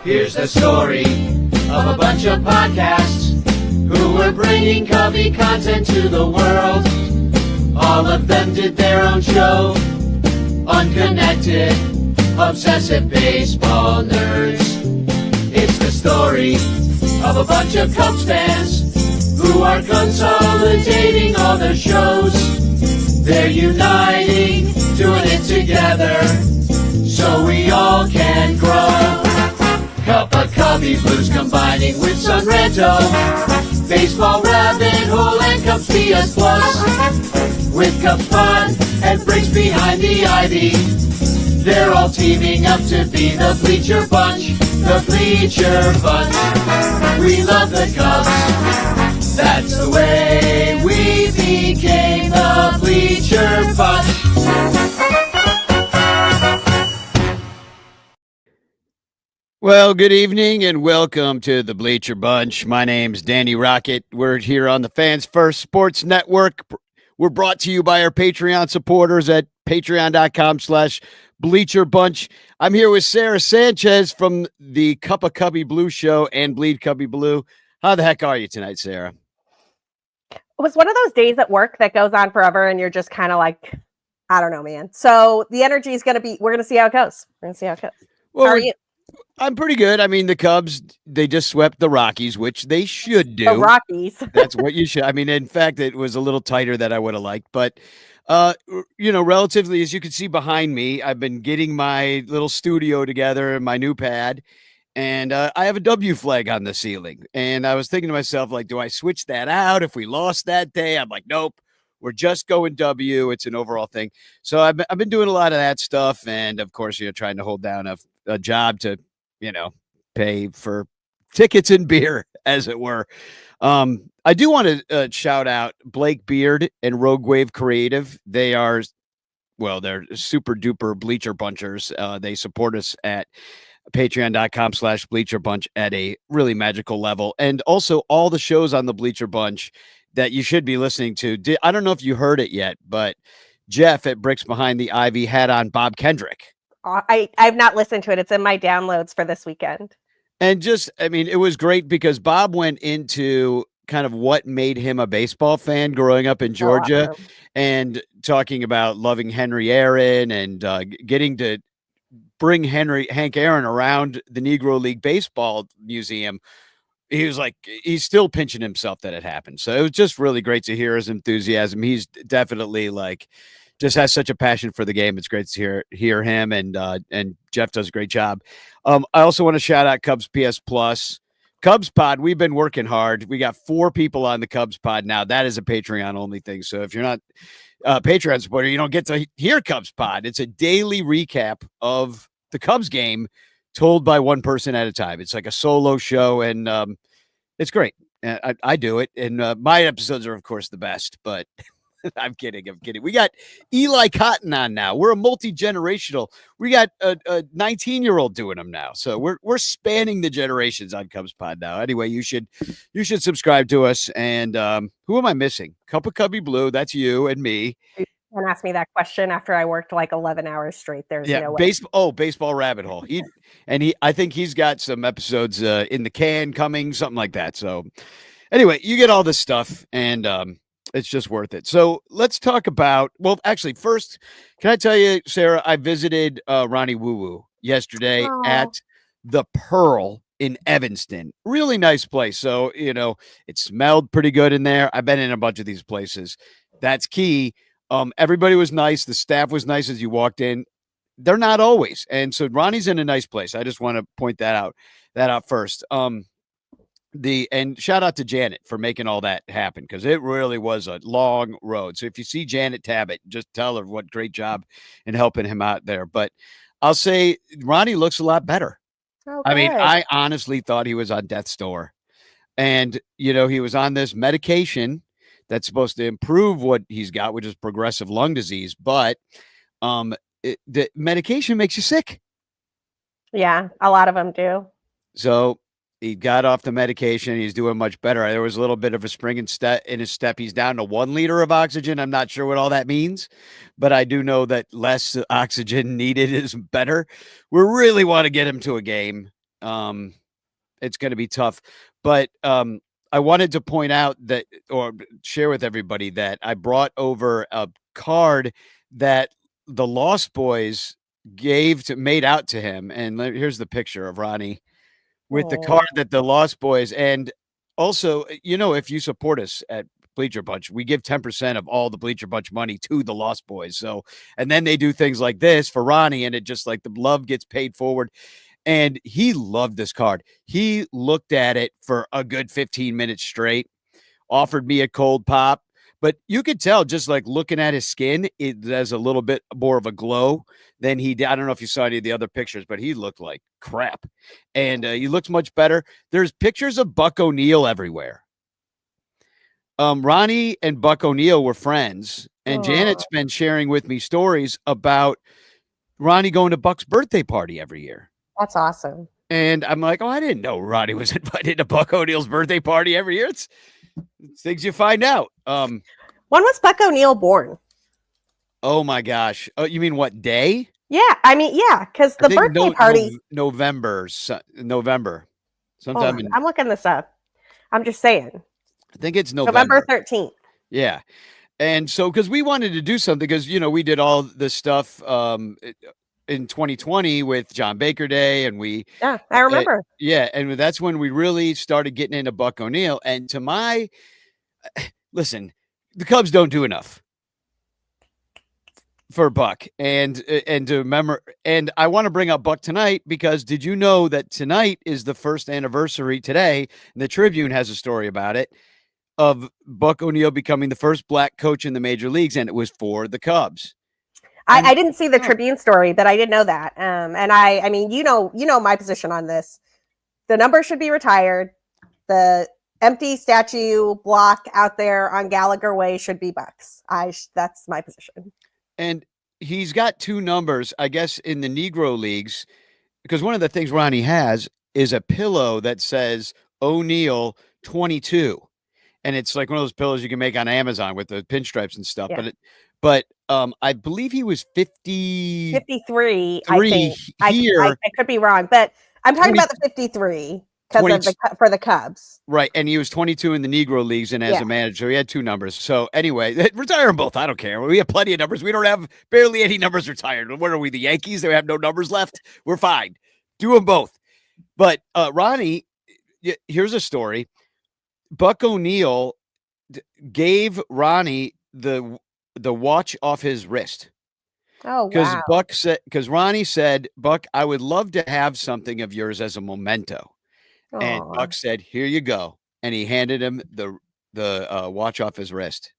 Here's the story of a bunch of podcasts who were bringing Cubby content to the world. All of them did their own show. Unconnected, obsessive baseball nerds. It's the story of a bunch of Cubs fans who are consolidating all their shows. They're uniting, doing it together, so we all can grow. Cup of Cubby Blues combining with Sunranto, Baseball Rabbit Hole and Cubs PS Plus. With Cubs Pod and Bricks behind the ivy, they're all teaming up to be the Bleacher Bunch, the Bleacher Bunch. We love the Cubs, that's the way we became the Bleacher Bunch. Well, good evening and welcome to the Bleacher Bunch. My name's Danny Rockett. We're here on the Fans First Sports Network. We're brought to you by our Patreon supporters at patreon.com/Bleacher Bunch. I'm here with Sara Sanchez from the Cup of Cubby Blue show and Bleed Cubby Blue. How the heck are you tonight, Sara? It was one of those days at work that goes on forever and you're just kind of like, I don't know, man. So the energy is going to be, we're going to see how it goes. Well, how are you? I'm pretty good. I mean, the Cubs, they just swept the Rockies, which they should do. The Rockies. That's what you should. I mean, in fact, it was a little tighter than I would have liked. But, relatively, as you can see behind me, I've been getting my little studio together, my new pad, and I have a W flag on the ceiling. And I was thinking to myself, like, do I switch that out if we lost that day? I'm like, nope. We're just going W. It's an overall thing. So I've been doing a lot of that stuff. And, of course, trying to hold down a job to, pay for tickets and beer, as it were. I do want to shout out Blake Beard and Rogue Wave Creative. They're super duper Bleacher Bunchers. They support us at patreon.com/Bleacher Bunch at a really magical level. And also all the shows on the Bleacher Bunch that you should be listening to. I don't know if you heard it yet, but Jeff at Bricks Behind the Ivy had on Bob Kendrick. I've not listened to it. It's in my downloads for this weekend. And it was great because Bob went into kind of what made him a baseball fan growing up in Georgia and talking about loving Henry Aaron and getting to bring Hank Aaron around the Negro League Baseball Museum. He was like, he's still pinching himself that it happened. So it was just really great to hear his enthusiasm. He's definitely just has such a passion for the game. It's great to hear him, and Jeff does a great job. I also want to shout out Cubs PS Plus. Cubs Pod, we've been working hard. We got 4 people on the Cubs Pod now. That is a Patreon-only thing. So if you're not a Patreon supporter, you don't get to hear Cubs Pod. It's a daily recap of the Cubs game told by one person at a time. It's like a solo show, and it's great. I do it, and my episodes are, of course, the best, but... I'm kidding. We got Eli Cotton on now. We're a multi-generational. We got a 19-year-old doing them now. So we're spanning the generations on Cubs Pod now. Anyway, you should subscribe to us. And who am I missing? Cup of Cubby Blue. That's you and me. Don't ask me that question after I worked like 11 hours straight. There's no way. Baseball Rabbit Hole. I think he's got some episodes in the can coming, something like that. So anyway, you get all this stuff, and it's just worth it. So let's talk about, first, can I tell you, Sara, I visited Ronnie Woo Woo yesterday at the Pearl in Evanston. Really nice place. So, it smelled pretty good in there. I've been in a bunch of these places. That's key. Everybody was nice. The staff was nice as you walked in. They're not always. And so Ronnie's in a nice place. I just want to point that out first. And shout out to Janet for making all that happen, because it really was a long road. So if you see Janet Tabbitt, just tell her what great job in helping him out there. But I'll say Ronnie looks a lot better. Okay. I mean, I honestly thought he was on death's door. And, he was on this medication that's supposed to improve what he's got, which is progressive lung disease. But the medication makes you sick. Yeah, a lot of them do. So he got off the medication. He's doing much better. There was a little bit of a spring in his step. He's down to 1 liter of oxygen. I'm not sure what all that means, but I do know that less oxygen needed is better. We really want to get him to a game. It's going to be tough. But I wanted to point out that, or share with everybody, that I brought over a card that the Lost Boys made out to him. And here's the picture of Ronnie with the card that the Lost Boys. And also, if you support us at Bleacher Bunch, we give 10% of all the Bleacher Bunch money to the Lost Boys. So, and then they do things like this for Ronnie, and it just like the love gets paid forward. And he loved this card. He looked at it for a good 15 minutes straight, offered me a cold pop, but you could tell just like looking at his skin, it has a little bit more of a glow than he did. I don't know if you saw any of the other pictures, but he looked like crap, and he looks much better. There's pictures of Buck O'Neil everywhere. Ronnie and Buck O'Neil were friends, and Janet's been sharing with me stories about Ronnie going to Buck's birthday party every year. That's awesome. And I'm like, I didn't know Ronnie was invited to Buck O'Neil's birthday party every year. It's things you find out. When was Buck O'Neil born? Oh my gosh. Oh, you mean what day? Yeah, because the birthday party November. Sometime I'm looking this up. I'm just saying. I think it's November 13th. Yeah. And so, because we wanted to do something, because we did all this stuff in 2020 with John Baker Day, and I remember. And that's when we really started getting into Buck O'Neil. And listen, the Cubs don't do enough for Buck, and to remember. And I want to bring up Buck tonight, because did you know that tonight is the first anniversary today? And the Tribune has a story about it, of Buck O'Neil becoming the first black coach in the major leagues, and it was for the Cubs. I didn't see the Tribune story, but I did know that. And I mean, my position on this. The number should be retired. The empty statue block out there on Gallagher Way should be Buck's. That's my position. And he's got two numbers, I guess, in the Negro leagues, because one of the things Ronnie has is a pillow that says O'Neil 22. And it's like one of those pillows you can make on Amazon with the pinstripes and stuff. Yeah. But I believe he was 53. I think. I could be wrong, but I'm talking about the 53 for the Cubs. Right, and he was 22 in the Negro leagues and as a manager, so he had two numbers. So anyway, retire them both. I don't care. We have plenty of numbers. We don't have barely any numbers retired. What are we, the Yankees? They have no numbers left? We're fine. Do them both. But Ronnie, here's a story. Buck O'Neil gave Ronnie the watch off his wrist. Oh, wow. Because Ronnie said, Buck, I would love to have something of yours as a memento. Aww. And Buck said, here you go. And he handed him the watch off his wrist.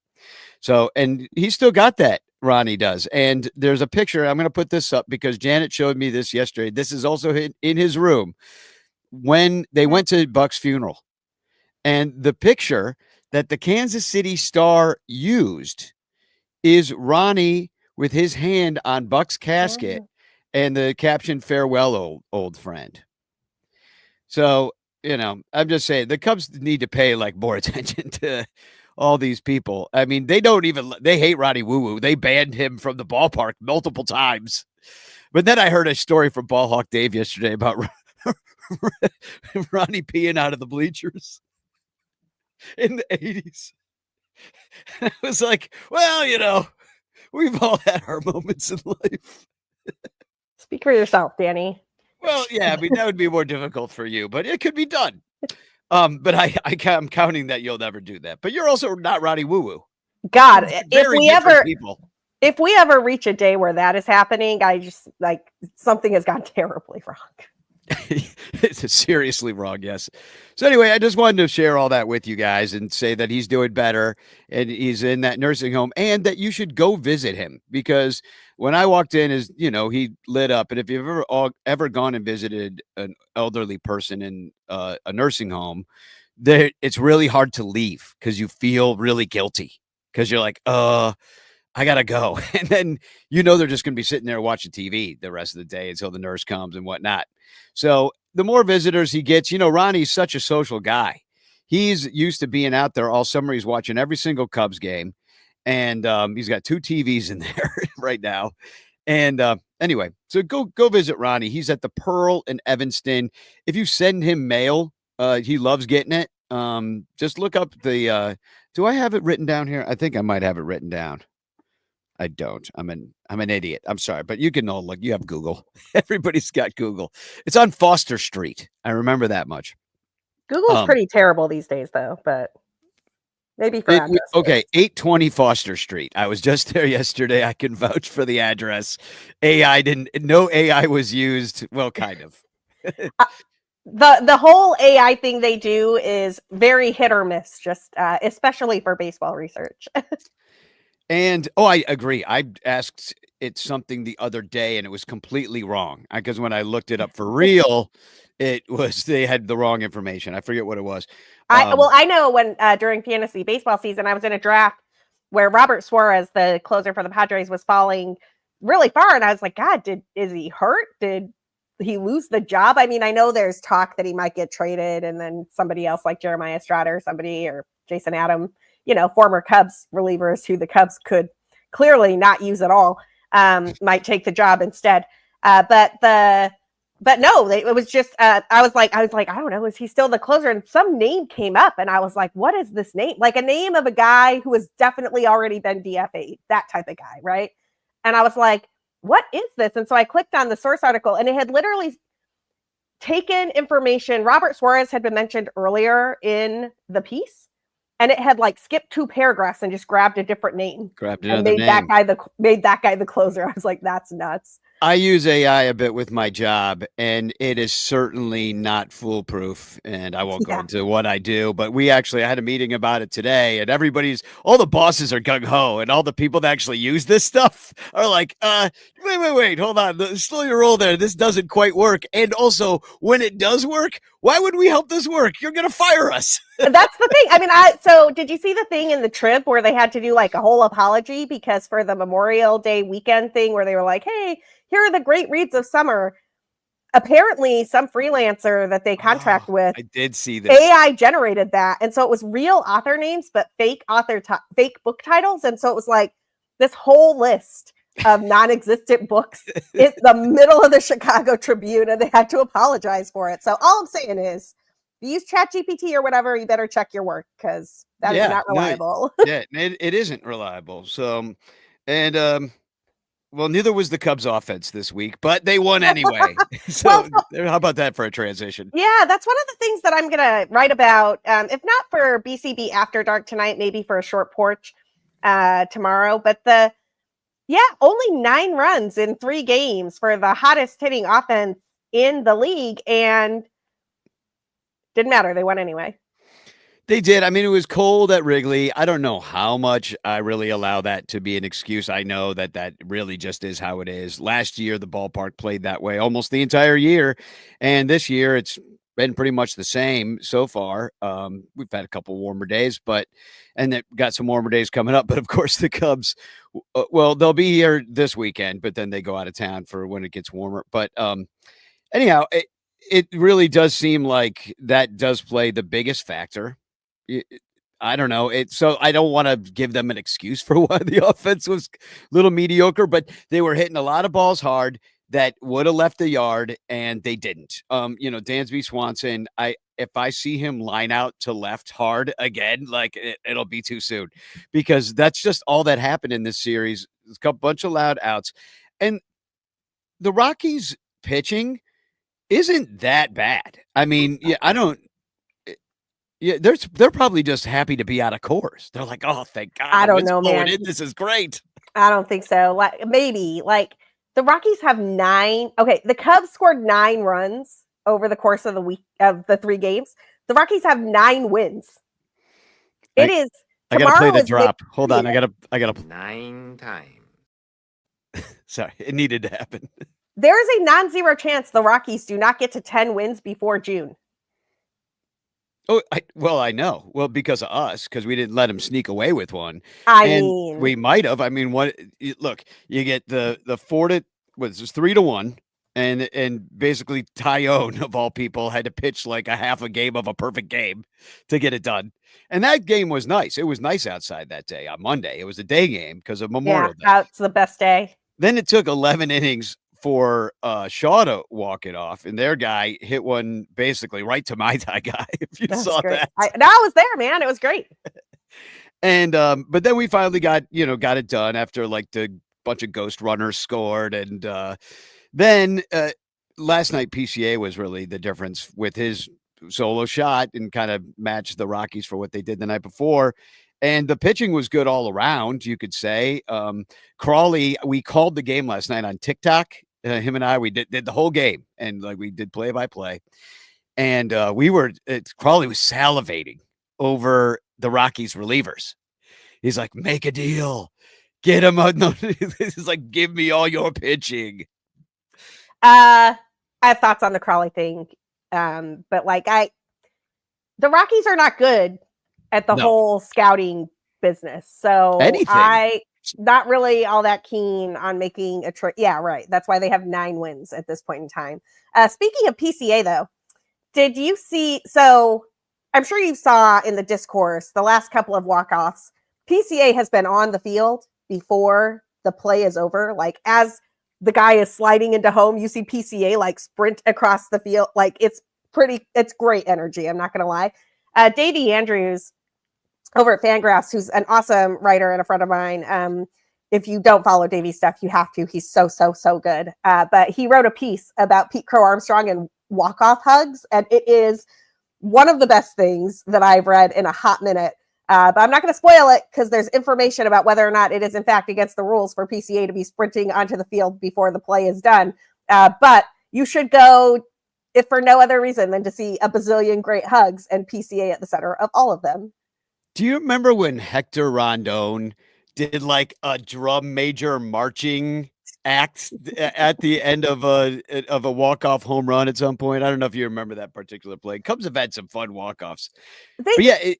So, and he still got that, Ronnie does. And there's a picture. I'm going to put this up because Janet showed me this yesterday. This is also in his room when they went to Buck's funeral. And the picture that the Kansas City Star used is Ronnie with his hand on Buck's casket and the caption, farewell, old friend. So, I'm just saying the Cubs need to pay more attention to all these people. I mean, they hate Ronnie Woo-Woo. They banned him from the ballpark multiple times. But then I heard a story from Ballhawk Dave yesterday about Ronnie peeing out of the bleachers in the 80s. I was like, well, we've all had our moments in life. Speak for yourself, Danny. Well, yeah, I mean, that would be more difficult for you, but it could be done. But I'm counting that you'll never do that. But you're also not Ronnie Woo-Woo. God, if we ever reach a day where that is happening, I just something has gone terribly wrong. It's seriously wrong, yes. So anyway, I just wanted to share all that with you guys and say that he's doing better and he's in that nursing home and that you should go visit him, because when I walked in, he lit up. And if you've ever gone and visited an elderly person in a nursing home, it's really hard to leave because you feel really guilty because you're like, I gotta go. And then, they're just going to be sitting there watching TV the rest of the day until the nurse comes and whatnot. So the more visitors he gets, Ronnie's such a social guy. He's used to being out there all summer. He's watching every single Cubs game. And he's got 2 TVs in there right now. And Anyway, so go visit Ronnie. He's at the Pearl in Evanston. If you send him mail, he loves getting it. Just look up the. Do I have it written down here? I think I might have it written down. I don't. I'm an idiot. I'm sorry, but you can all look. You have Google. Everybody's got Google. It's on Foster Street. I remember that much. Google's pretty terrible these days, though. But maybe for addresses. Okay, 820 Foster Street. I was just there yesterday. I can vouch for the address. No AI was used. Well, kind of. The whole AI thing they do is very hit or miss, just especially for baseball research. And I agree. I asked it something the other day, and it was completely wrong. Because when I looked it up for real, they had the wrong information. I forget what it was. I know when during fantasy baseball season, I was in a draft where Robert Suarez, the closer for the Padres, was falling really far, and I was like, God, is he hurt? Did he lose the job? I mean, I know there's talk that he might get traded, and then somebody else like Jeremiah Estrada or Jason Adam, former Cubs relievers who the Cubs could clearly not use at all, might take the job instead. But no, it was just, I was like, I don't know, is he still the closer? And some name came up, and I was like, what is this name? Like a name of a guy who has definitely already been DFA'd, that type of guy, right? And I was like, what is this? And so I clicked on the source article, and it had literally taken information. Robert Suarez had been mentioned earlier in the piece, and it had like skipped 2 paragraphs and just grabbed a different name. Made that guy the closer. I was like, that's nuts. I use AI a bit with my job, and it is certainly not foolproof. And I won't go into what I do, but I had a meeting about it today, and all the bosses are gung ho, and all the people that actually use this stuff are like, wait, hold on, slow your roll there. This doesn't quite work. And also, when it does work, why would we help this work? You're going to fire us. That's the thing. I mean, so did you see the thing in the Trib where they had to do like a whole apology because for the Memorial Day weekend thing where they were like, hey, here are the great reads of summer. Apparently, some freelancer that they contract with, I did see this. AI generated that, and so it was real author names, but fake fake book titles, and so it was like this whole list of non-existent books in the middle of the Chicago Tribune, and they had to apologize for it. So all I'm saying is, if you use ChatGPT or whatever, you better check your work because that is not reliable. It isn't reliable. So, and well, neither was the Cubs offense this week, but they won anyway. So how about that for a transition? Yeah, that's one of the things that I'm going to write about. If not for BCB After Dark tonight, maybe for a short porch tomorrow. But only 9 runs in 3 games for the hottest hitting offense in the league. And didn't matter. They won anyway. They did. I mean, it was cold at Wrigley. I don't know how much I really allow that to be an excuse. I know that really just is how it is. Last year, the ballpark played that way almost the entire year. And this year, it's been pretty much the same so far. We've had a couple warmer days, and they've got some warmer days coming up. But, of course, the Cubs, they'll be here this weekend, but then they go out of town for when it gets warmer. But anyhow, it really does seem like that does play the biggest factor. I don't know. So I don't want to give them an excuse for why the offense was a little mediocre, but they were hitting a lot of balls hard that would have left the yard, and they didn't. Dansby Swanson, if I see him line out to left hard again, like it'll be too soon because that's just all that happened in this series. There's a bunch of loud outs, and the Rockies pitching isn't that bad. I mean, they're probably just happy to be out of Coors. They're like, oh, thank God. I don't know, man. This is great. I don't think so. Maybe the Rockies have 9. Okay, the Cubs scored 9 runs over the course of the week of the 3 games. The Rockies have 9 wins. I gotta play the drop. Hold on. I gotta 9 times. Sorry, it needed to happen. There is a non-zero chance the Rockies do not get to 10 wins before June. Oh, I know. Well, because of us, because we didn't let him sneak away with one. We might have. I mean, look, you get the 3-1, and basically Tyone of all people had to pitch like a half a game of a perfect game to get it done. And that game was nice. It was nice outside that day on Monday. It was a day game because of Memorial Day. That's the best day. Then it took 11 innings for Shaw to walk it off, and their guy hit one basically right to my guy. If you saw great. that, I was there, man. It was great. And but then we finally got it done after like the bunch of ghost runners scored, and then last night PCA was really the difference with his solo shot and kind of matched the Rockies for what they did the night before. And the pitching was good all around, you could say. Crawley, we called the game last night on TikTok. Him and I, we did the whole game, and like we did play by play. And Crawley was salivating over the Rockies relievers. He's like, make a deal, get him out. No, this is like, give me all your pitching. I have thoughts on the Crawley thing, but like the Rockies are not good at the whole scouting business. So I not really all that keen on making a trade. Yeah, right. That's why they have 9 wins at this point in time. Speaking of PCA though, did you see, so I'm sure you saw in the discourse, the last couple of walk-offs, PCA has been on the field before the play is over. Like as the guy is sliding into home, you see PCA like sprint across the field. Like it's great energy. I'm not going to lie. Davey Andrews over at Fangraphs, who's an awesome writer and a friend of mine. If you don't follow Davey's stuff, you have to. He's so good. But he wrote a piece about Pete Crow Armstrong and walk-off hugs. And it is one of the best things that I've read in a hot minute. But I'm not going to spoil it because there's information about whether or not it is in fact against the rules for PCA to be sprinting onto the field before the play is done. But you should go, if for no other reason than to see a bazillion great hugs and PCA at the center of all of them. Do you remember when Hector Rondon did like a drum major marching act at the end of a walk-off home run at some point? I don't know if you remember that particular play. Cubs have had some fun walk-offs. But yeah,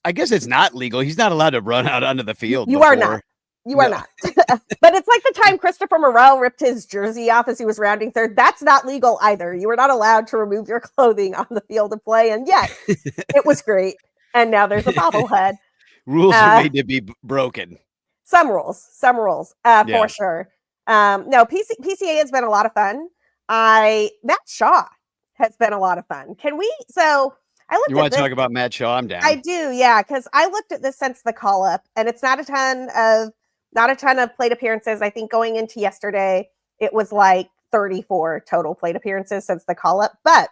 I guess it's not legal. He's not allowed to run out onto the field. You are not. You are not. But it's like the time Christopher Morel ripped his jersey off as he was rounding third. That's not legal either. You were not allowed to remove your clothing on the field of play. And yet, it was great. And now there's a bobblehead. Rules are made to be broken. Some rules, for sure. No, PCA has been a lot of fun. Matt Shaw has been a lot of fun. You want to talk about Matt Shaw? I'm down. I do, yeah, because I looked at this since the call up, and it's not a ton of plate appearances. I think going into yesterday, it was like 34 total plate appearances since the call up. But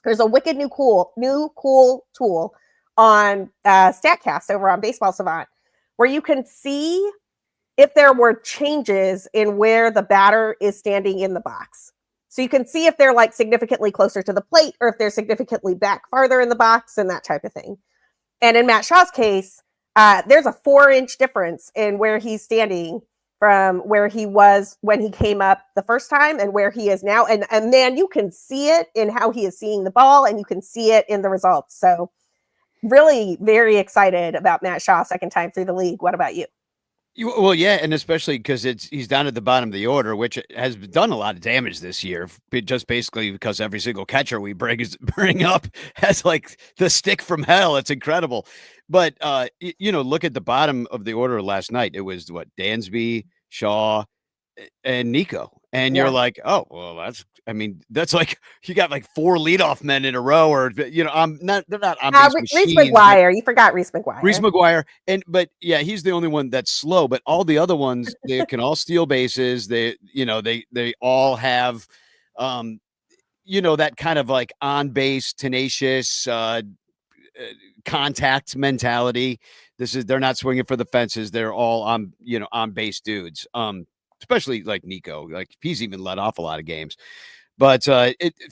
there's a wicked new cool tool on StatCast over on Baseball Savant, where you can see if there were changes in where the batter is standing in the box. So you can see if they're like significantly closer to the plate or if they're significantly back farther in the box and that type of thing. And in Matt Shaw's case, there's a 4-inch difference in where he's standing from where he was when he came up the first time and where he is now. And man, you can see it in how he is seeing the ball and you can see it in the results. So really very excited about Matt Shaw second time through the league. What about you? Well, yeah, and especially because he's down at the bottom of the order, which has done a lot of damage this year, just basically because every single catcher we bring up has like the stick from hell. It's incredible. But, look at the bottom of the order last night. It was Dansby, Shaw, and Nico. And you're like, oh, well, that's like you got like 4 leadoff men in a row, or they're not on base Reese McGuire. You forgot Reese McGuire. Reese McGuire, but yeah, he's the only one that's slow. But all the other ones, they can all steal bases. They all have, that kind of like on base, tenacious, contact mentality. They're not swinging for the fences. They're all on base dudes. Especially like Nico, like he's even let off a lot of games. But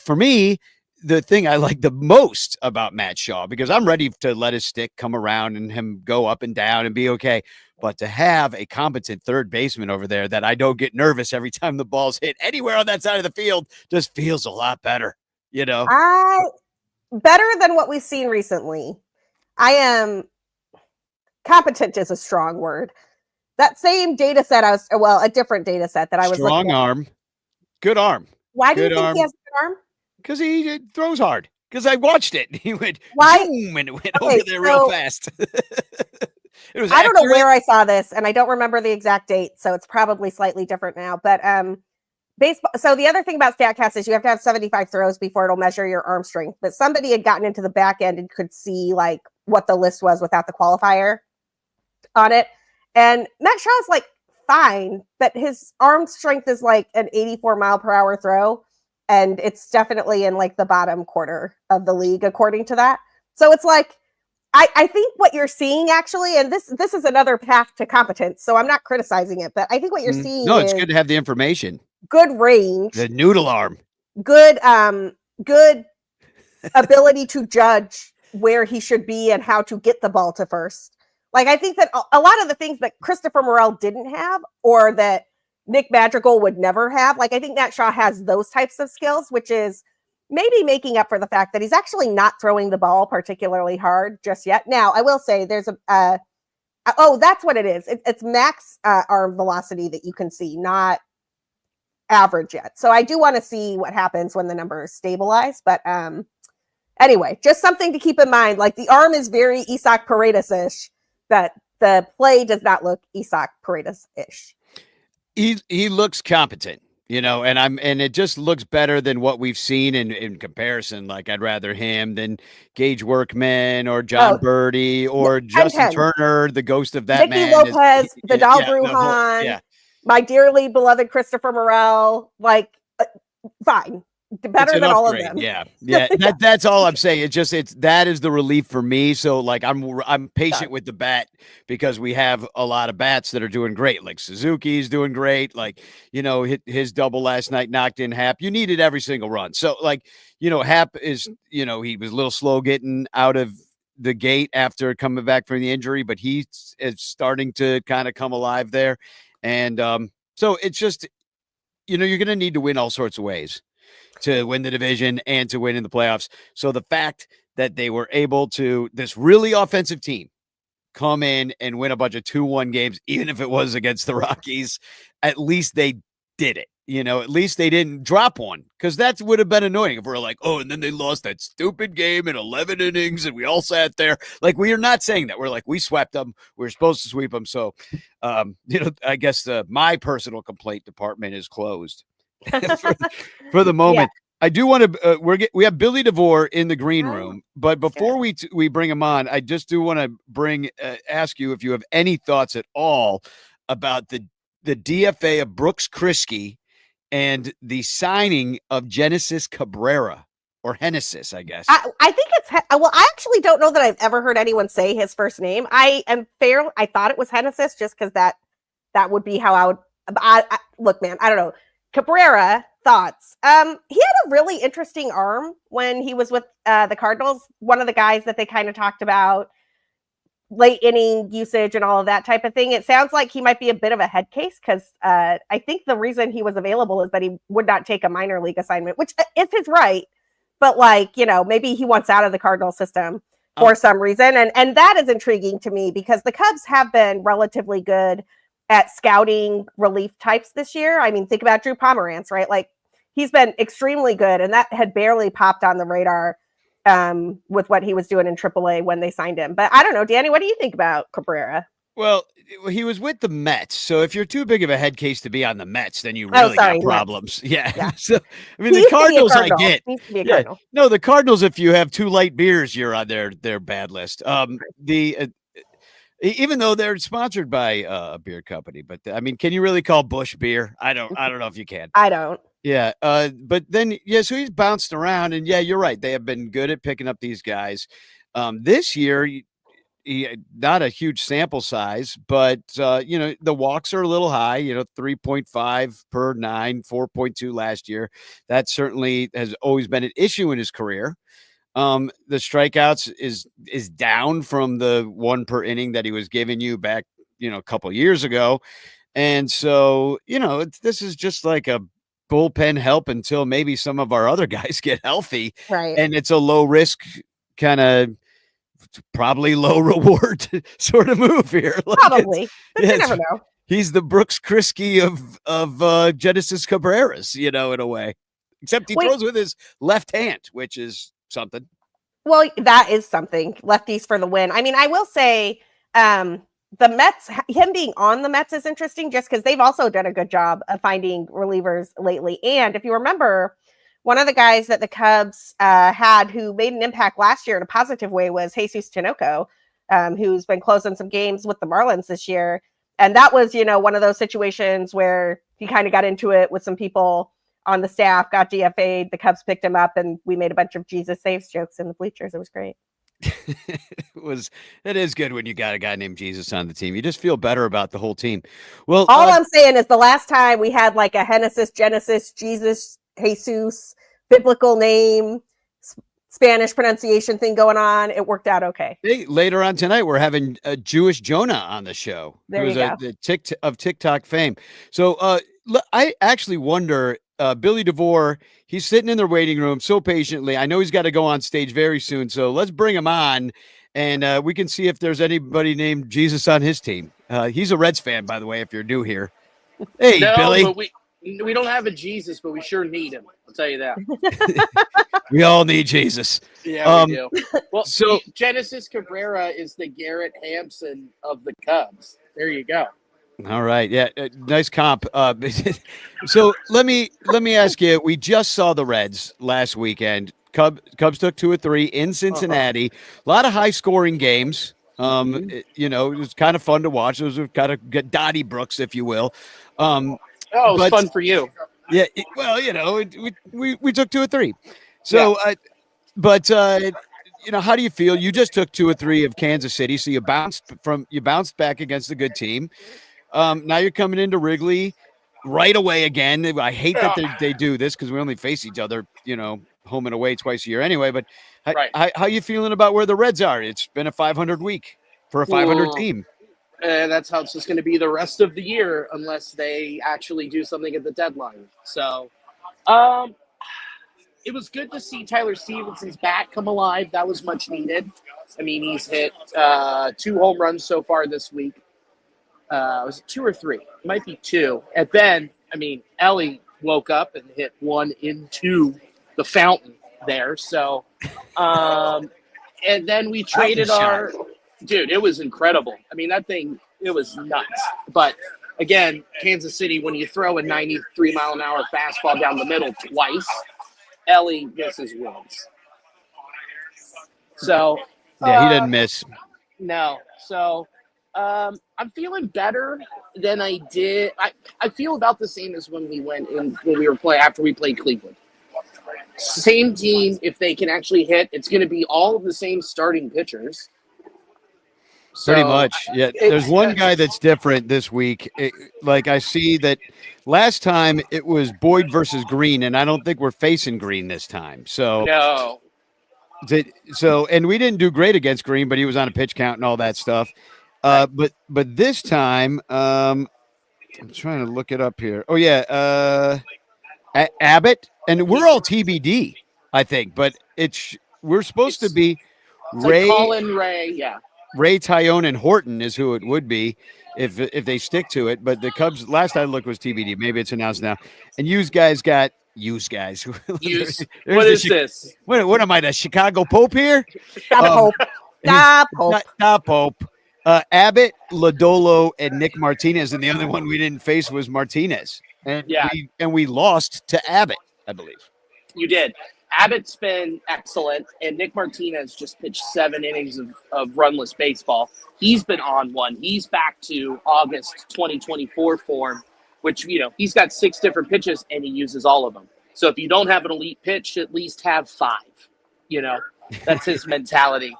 for me, the thing I like the most about Matt Shaw, because I'm ready to let his stick come around and him go up and down and be okay. But to have a competent third baseman over there that I don't get nervous every time the ball's hit anywhere on that side of the field just feels a lot better, Better than what we've seen recently. Competent is a strong word. That same data set, a different data set that I was strong arm, good arm. Why do you think he has a good arm? Because he throws hard. Because I watched it. He went boom and it went over there real fast. I don't know where I saw this, and I don't remember the exact date, so it's probably slightly different now. But baseball. So the other thing about StatCast is you have to have 75 throws before it'll measure your arm strength. But somebody had gotten into the back end and could see like what the list was without the qualifier on it. And Matt Shaw's like fine, but his arm strength is like an 84 mile per hour throw. And it's definitely in like the bottom quarter of the league, according to that. So it's like, I think what you're seeing actually, and this is another path to competence. So I'm not criticizing it, but I think what you're seeing No, it's good to have the information. Good range. The noodle arm. Good ability to judge where he should be and how to get the ball to first. Like, I think that a lot of the things that Christopher Morel didn't have or that Nick Madrigal would never have, like, I think Matt Shaw has those types of skills, which is maybe making up for the fact that he's actually not throwing the ball particularly hard just yet. Now, I will say there's that's what it is. It's max arm velocity that you can see, not average yet. So I do want to see what happens when the numbers stabilize. But anyway, just something to keep in mind. Like, the arm is very Isaac Paredes-ish, but the play does not look Isaac Paredes-ish. He looks competent, and it just looks better than what we've seen in comparison. Like, I'd rather him than Gage Workman or John Birdie or Justin Turner, the ghost of that Nicky man. Lopez, Vidal Brujan, my dearly beloved Christopher Morel, like, fine. Better than all of them. Yeah. That's all I'm saying. That is the relief for me. So, like, I'm patient with the bat because we have a lot of bats that are doing great. Like, Suzuki's doing great. Like, his double last night knocked in Hap. You needed every single run. So, like, Hap is, he was a little slow getting out of the gate after coming back from the injury, but he is starting to kind of come alive there. And so it's just, you're going to need to win all sorts of ways to win the division and to win in the playoffs. So the fact that they were able to, this really offensive team, come in and win a bunch of 2-1 games, even if it was against the Rockies, at least they did it. At least they didn't drop one, because that would have been annoying if we're like, oh, and then they lost that stupid game in 11 innings and we all sat there. Like, we are not saying that. We're like, we swept them. We're supposed to sweep them. So, I guess my personal complaint department is closed. for the moment. I do want to we have Billy DeVore in the green room, but before we bring him on, I just do want to ask you if you have any thoughts at all about the DFA of Brooks Kriske and the signing of Genesis Cabrera, or Genesis, I guess. I think it's I actually don't know that I've ever heard anyone say his first name. I thought it was Genesis just because that would be how I would look, man. I don't know. Cabrera, thoughts? He had a really interesting arm when he was with the Cardinals. One of the guys that they kind of talked about late inning usage and all of that type of thing. It sounds like he might be a bit of a head case because I think the reason he was available is that he would not take a minor league assignment, which is his right. But maybe he wants out of the Cardinal system for some reason. And that is intriguing to me because the Cubs have been relatively good at scouting relief types this year. I mean, think about Drew Pomerantz, right? Like, he's been extremely good, and that had barely popped on the radar with what he was doing in AAA when they signed him. But I don't know, Danny, what do you think about Cabrera? Well, he was with the Mets, so if you're too big of a head case to be on the Mets, then you really got problems. Yeah. So, I mean, the Cardinals, I get. No, the Cardinals, if you have 2 light beers, you're on their bad list. Even though they're sponsored by a beer company, but I mean, can you really call Busch beer? I don't know if you can. I don't. Yeah. But then, so he's bounced around, and you're right. They have been good at picking up these guys. This year, he not a huge sample size, but the walks are a little high, 3.5 per 9, 4.2 last year. That certainly has always been an issue in his career. The strikeouts is down from the 1 per inning that he was giving you back, a couple of years ago. And so, this is just like a bullpen help until maybe some of our other guys get healthy. Right. And it's a low risk kind of probably low reward sort of move here. Like, probably. But you never know. He's the Brooks Kriske of Genesis Cabreras, in a way. Except he throws with his left hand, which is something. Well, that is something. Lefties for the win. I mean, I will say the Mets, him being on the Mets is interesting just because they've also done a good job of finding relievers lately. And if you remember, one of the guys that the Cubs had who made an impact last year in a positive way was Jesus Tinoco, who's been closing some games with the Marlins this year. And that was, one of those situations where he kind of got into it with some people on the staff, got DFA'd, the Cubs picked him up, and we made a bunch of Jesus saves jokes in the bleachers. It was great. It is good when you got a guy named Jesus on the team. You just feel better about the whole team. Well, all I'm saying is the last time we had like a Genesis, Jesus, Jesus, biblical name, Spanish pronunciation thing going on, it worked out okay. Hey, later on tonight, we're having a Jewish Jonah on the show. There you go. Of TikTok fame. So I actually wonder, Billy DeVore, he's sitting in their waiting room so patiently. I know he's got to go on stage very soon, so let's bring him on, and we can see if there's anybody named Jesus on his team. He's a Reds fan, by the way, if you're new here. Hey, no, Billy. But we don't have a Jesus, but we sure need him. I'll tell you that. We all need Jesus. Yeah, we do. Well, so Genesis Cabrera is the Garrett Hampson of the Cubs. There you go. All right. Yeah. Nice comp. So let me ask you, we just saw the Reds last weekend. Cubs took 2 or 3 in Cincinnati. A lot of high scoring games. It was kind of fun to watch. Those were kind of Dottie Brooks, if you will. It was fun for you. Yeah. We took 2 or 3. So, yeah. How do you feel? You just took 2 or 3 of Kansas City. So you bounced back against a good team. Now you're coming into Wrigley right away again. I hate that they do this because we only face each other, home and away twice a year anyway. But how you feeling about where the Reds are? It's been a 500 week for a 500 team. That's how it's just going to be the rest of the year unless they actually do something at the deadline. So it was good to see Tyler Stephenson's bat come alive. That was much needed. I mean, he's hit 2 home runs so far this week. Was it 2 or 3? It might be 2. And then, Ellie woke up and hit 1 into the fountain there. So, and then we traded dude, it was incredible. That thing, it was nuts. But again, Kansas City, when you throw a 93-mile-an-hour fastball down the middle twice, Ellie misses wins. So, yeah, he didn't miss. No. So, I'm feeling better than I did. I feel about the same as when we were playing after we played Cleveland. Same team. If they can actually hit, it's going to be all of the same starting pitchers. Pretty much. Yeah. There's one guy that's different this week. I see that last time it was Boyd versus Green, and I don't think we're facing Green this time. So no. And we didn't do great against Green, but he was on a pitch count and all that stuff. But this time, I'm trying to look it up here. Oh yeah, Abbott, and we're all TBD, I think. But we're supposed to be Ray, Colin Ray, yeah. Ray, Tyone, and Horton is who it would be if they stick to it. But the Cubs, last I looked, was TBD. Maybe it's announced now. And you guys. What is this? What am I, the Chicago Pope here? Stop Pope. Abbott, Lodolo, and Nick Martinez, and the other one we didn't face was Martinez. And we lost to Abbott, I believe. You did. Abbott's been excellent, and Nick Martinez just pitched 7 innings of runless baseball. He's been on one. He's back to August 2024 form, which, he's got 6 different pitches, and he uses all of them. So if you don't have an elite pitch, at least have 5. That's his mentality.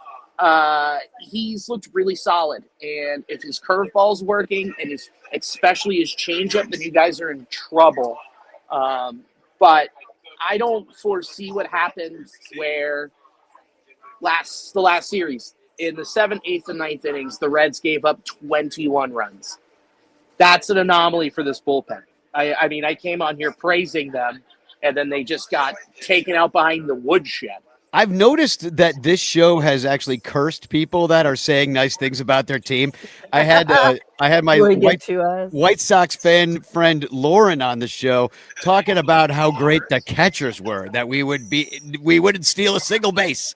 He's looked really solid, and if his curveball's working, and especially his changeup, then you guys are in trouble. But I don't foresee what happens where the last series in the 7th, 8th, and 9th innings, the Reds gave up 21 runs. That's an anomaly for this bullpen. I came on here praising them, and then they just got taken out behind the woodshed. I've noticed that this show has actually cursed people that are saying nice things about their team. I had my White Sox fan friend Lauren on the show talking about how great the catchers were, that we wouldn't steal a single base.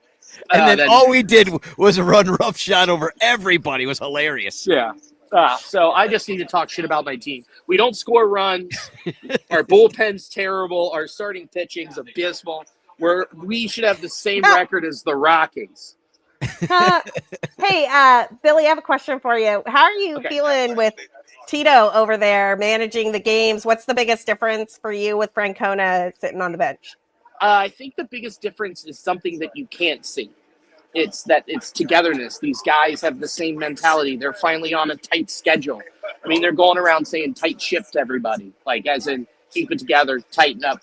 And then all we did was run roughshod over everybody. It was hilarious. Yeah. So I just need to talk shit about my team. We don't score runs. Our bullpen's terrible. Our starting pitching's abysmal. We should have the same record as the Rockies. Hey, Billy, I have a question for you. How are you feeling with Tito over there managing the games? What's the biggest difference for you with Francona sitting on the bench? I think the biggest difference is something that you can't see. It's togetherness. These guys have the same mentality. They're finally on a tight schedule. I mean, they're going around saying tight ship to everybody, like as in keep it together, tighten up,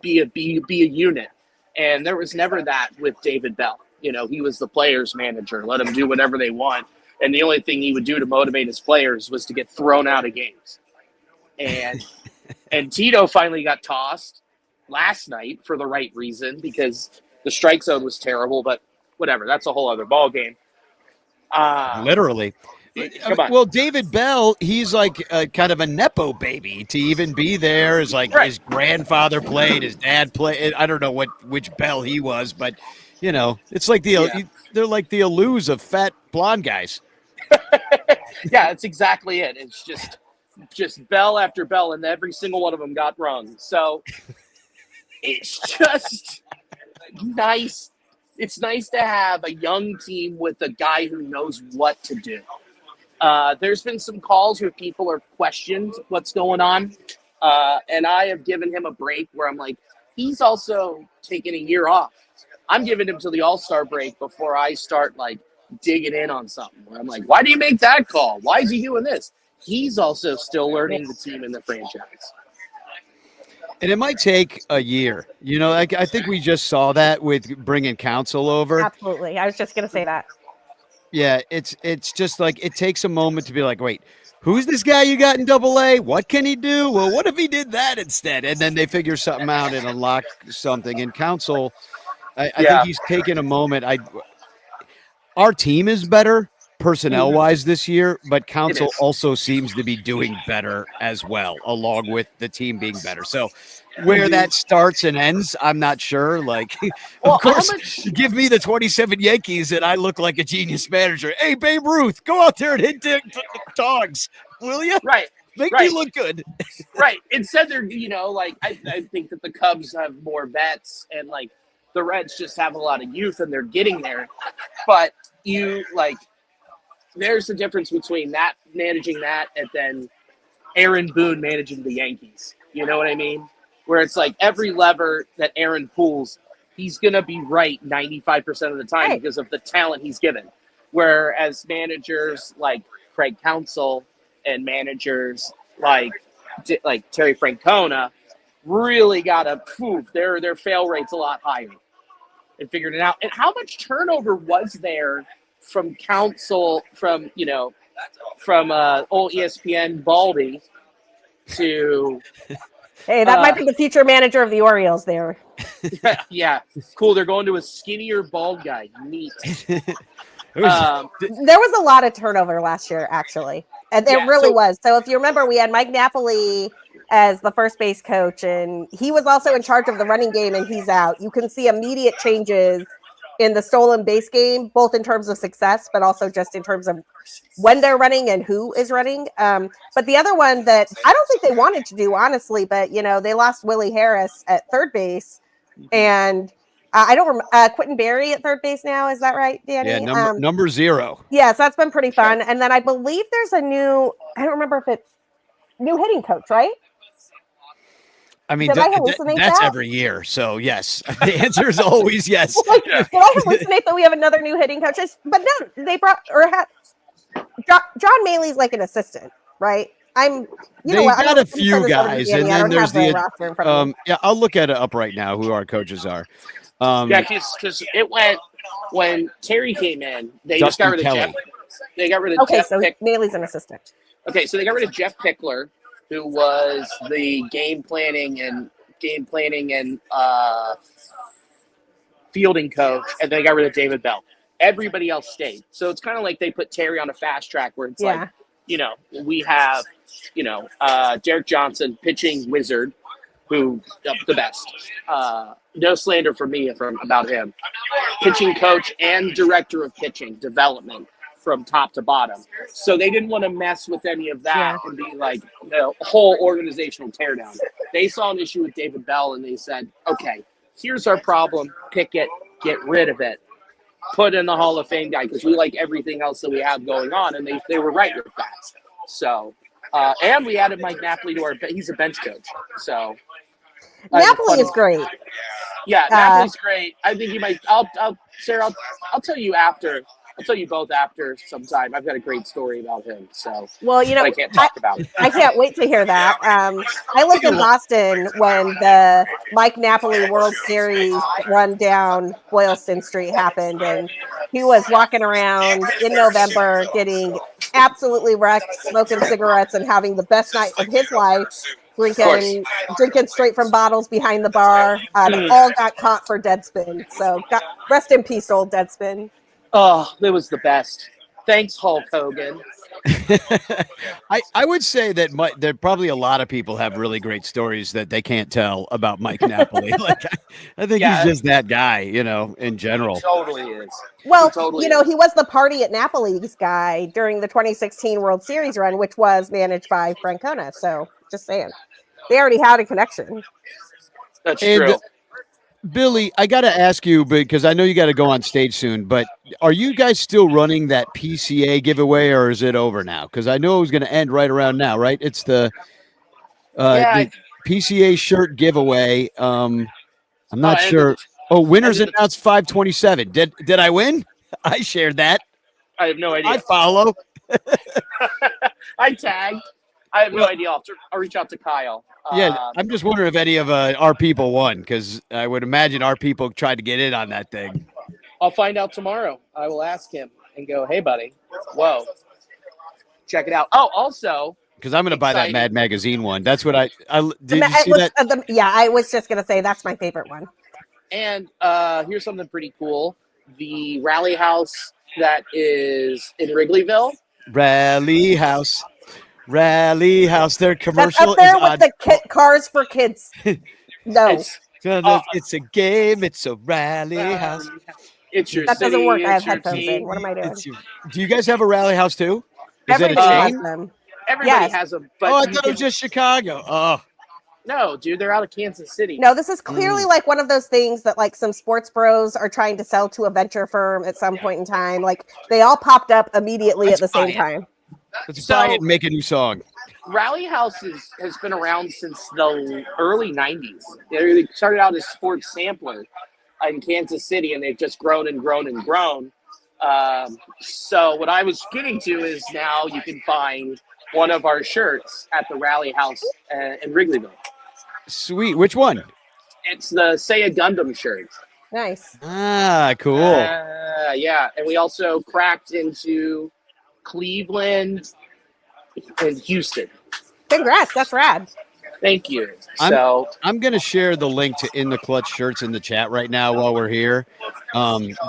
be a unit. And there was never that with David Bell. You know, he was the players' manager. Let them do whatever they want. And the only thing he would do to motivate his players was to get thrown out of games. And Tito finally got tossed last night for the right reason because the strike zone was terrible, but whatever. That's a whole other ball game. Literally. Come on. Well, David Bell, he's like kind of a Nepo baby to even be there. Is like his grandfather played, his dad played. I don't know which Bell he was, but you know, it's like they're like the Alous of fat blonde guys. Yeah, that's exactly it. It's just Bell after Bell, and every single one of them got rung. So it's just nice. It's nice to have a young team with a guy who knows what to do. There's been some calls where people have questioned what's going on, and I have given him a break where I'm like, he's also taking a year off. I'm giving him till the All-Star break before I start like digging in on something. Where I'm like, why do you make that call? Why is he doing this? He's also still learning the team and the franchise. And it might take a year. You know, I think we just saw that with bringing Counsell over. Absolutely. I was just going to say that. Yeah, it's just like it takes a moment to be like, wait, who's this guy you got in Double-A? What can he do? Well, what if he did that instead? And then they figure something out and unlock something. And Counsell, I think he's taken a moment. Our team is better personnel-wise this year, but Counsell also seems to be doing better as well, along with the team being better. So where that starts and ends, I'm not sure. Like, of course, give me the 27 Yankees and I look like a genius manager. Hey, Babe Ruth, go out there and hit dogs, will you? Right. Make me look good. Right. Instead, they're, you know, like, I think that the Cubs have more vets and, like, the Reds just have a lot of youth and they're getting there. But there's a difference between that managing that and then Aaron Boone managing the Yankees. You know what I mean? Where it's like every lever that Aaron pulls, he's going to be right 95% of the time because of the talent he's given. Whereas managers like Craig Counsell and managers like Terry Francona really got to prove their fail rate's a lot higher and figured it out. And how much turnover was there from Counsell, from old ESPN Baldy to hey, that might be the future manager of the Orioles there. Yeah, cool. They're going to a skinnier bald guy. Neat. There was a lot of turnover last year, actually, and it really was. So if you remember, we had Mike Napoli as the first base coach, and he was also in charge of the running game, and he's out. You can see immediate changes in the stolen base game, both in terms of success, but also just in terms of when they're running and who is running. But the other one that I don't think they wanted to do, honestly, but, you know, they lost Willie Harris at third base. And I don't remember, Quentin Berry at third base now. Is that right, Danny? Yeah, number 0. Yes, that's been pretty fun. And then I believe there's a new, I don't remember if it's new hitting coach, right? I mean, that's every year. So, yes, the answer is always yes. Did I hallucinate that we have another new hitting coach? But no, they brought John Maley's like an assistant, right? They got a few guys, and then there's I'll look at it up right now who our coaches are. Because it went when Terry came in, they just got rid of Jeff. They got rid of Jeff. Okay, so Maley's an assistant. Okay, so they got rid of Jeff Pickler, who was the game planning and fielding coach, and they got rid of David Bell. Everybody else stayed. So it's kind of like they put Terry on a fast track where it's like, you know, we have, Derek Johnson, pitching wizard, who the best. No slander for me about him. Pitching coach and director of pitching development. from top to bottom. So they didn't want to mess with any of that Yeah. and be like the whole organizational teardown. They saw an issue with David Bell and they said, okay, here's our problem. Pick it, get rid of it, put in the Hall of Fame guy because we like everything else that we have going on. And they were right with that. So, and we added Mike Napoli to he's a bench coach. So Napoli is great. Yeah, Napoli's great. I think you might. Sarah, I'll tell you after. I'll tell you both after sometime. I've got a great story about him. So, well, you know, I can't talk about it. I can't wait to hear that. I lived in Boston when the Mike Napoli World Series run down Boylston Street happened, and he was walking around in November getting absolutely wrecked, smoking cigarettes, and having the best night of his life. Drinking straight from bottles behind the bar. They all got caught for Deadspin. So rest in peace, old Deadspin. Oh, it was the best. Thanks, Hulk Hogan. I would say that there probably a lot of people have really great stories that they can't tell about Mike Napoli. Like I think he's just that guy, you know, in general. He totally is. Well, he was the party at Napoli's guy during the 2016 World Series run, which was managed by Francona. So just saying. They already had a connection. That's true. Billy, I got to ask you, because I know you got to go on stage soon, but are you guys still running that PCA giveaway or is it over now? Because I know it was going to end right around now, right? It's the PCA shirt giveaway. I'm not sure. Winners announced 527. Did I win? I shared that. I have no idea. I follow. I tagged. I have no idea. I'll reach out to Kyle. Yeah, I'm just wondering if any of our people won, because I would imagine our people tried to get in on that thing. I'll find out tomorrow. I will ask him and go, hey, buddy, whoa, check it out. Oh, also, because I'm going to buy that Mad Magazine one. That's what did you see that? I was just going to say that's my favorite one. And here's something pretty cool. The Rally House that is in Wrigleyville. Rally House, their commercial that's up there with the cars for kids. No. It's a game. It's a rally house. It's your that city, doesn't work. I have headphones team. in. What am I doing? Do you guys have a rally house too? Is Everybody it a chain? has them. Everybody has them. But I thought it was just Chicago. Oh. No, dude, they're out of Kansas City. No, this is clearly like one of those things that like some sports bros are trying to sell to a venture firm at some point in time. Like they all popped up immediately at the same time. Let's buy it and make a new song. Rally House has been around since the early 90s. They started out as sports sampler in Kansas City, and they've just grown and grown and grown. So what I was getting to is now you can find one of our shirts at the Rally House in Wrigleyville. Sweet. Which one? It's the Say a Gundam shirt. Nice. Ah, cool. Yeah, and we also cracked into Cleveland and Houston. Congrats, that's rad. Thank you. I'm going to share the link to In the Clutch shirts in the chat right now while we're here,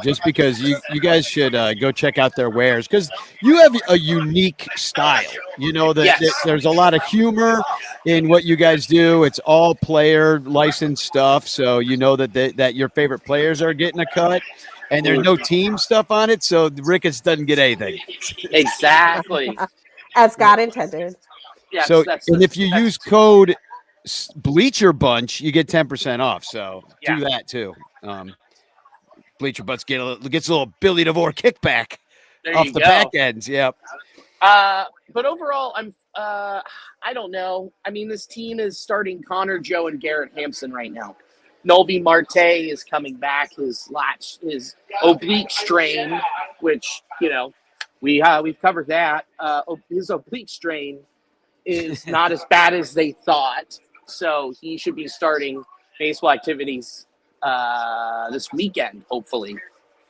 just because you guys should go check out their wares, because you have a unique style. You know that there's a lot of humor in what you guys do. It's all player licensed stuff, so you know that your favorite players are getting a cut. And there's no team stuff on it, so Ricketts doesn't get anything. Exactly. As God intended. Yes, so, and if you use code Bleacher Bunch, you get 10% off. So do that too. Bleacher Bunch gets a little Billy DeVore kickback off the back ends. Yep. But overall, I don't know. I mean, this team is starting Connor, Joe, and Garrett Hampson right now. Nolby Marte is coming back. His oblique strain, which we've covered that. His oblique strain is not as bad as they thought, so he should be starting baseball activities this weekend, hopefully.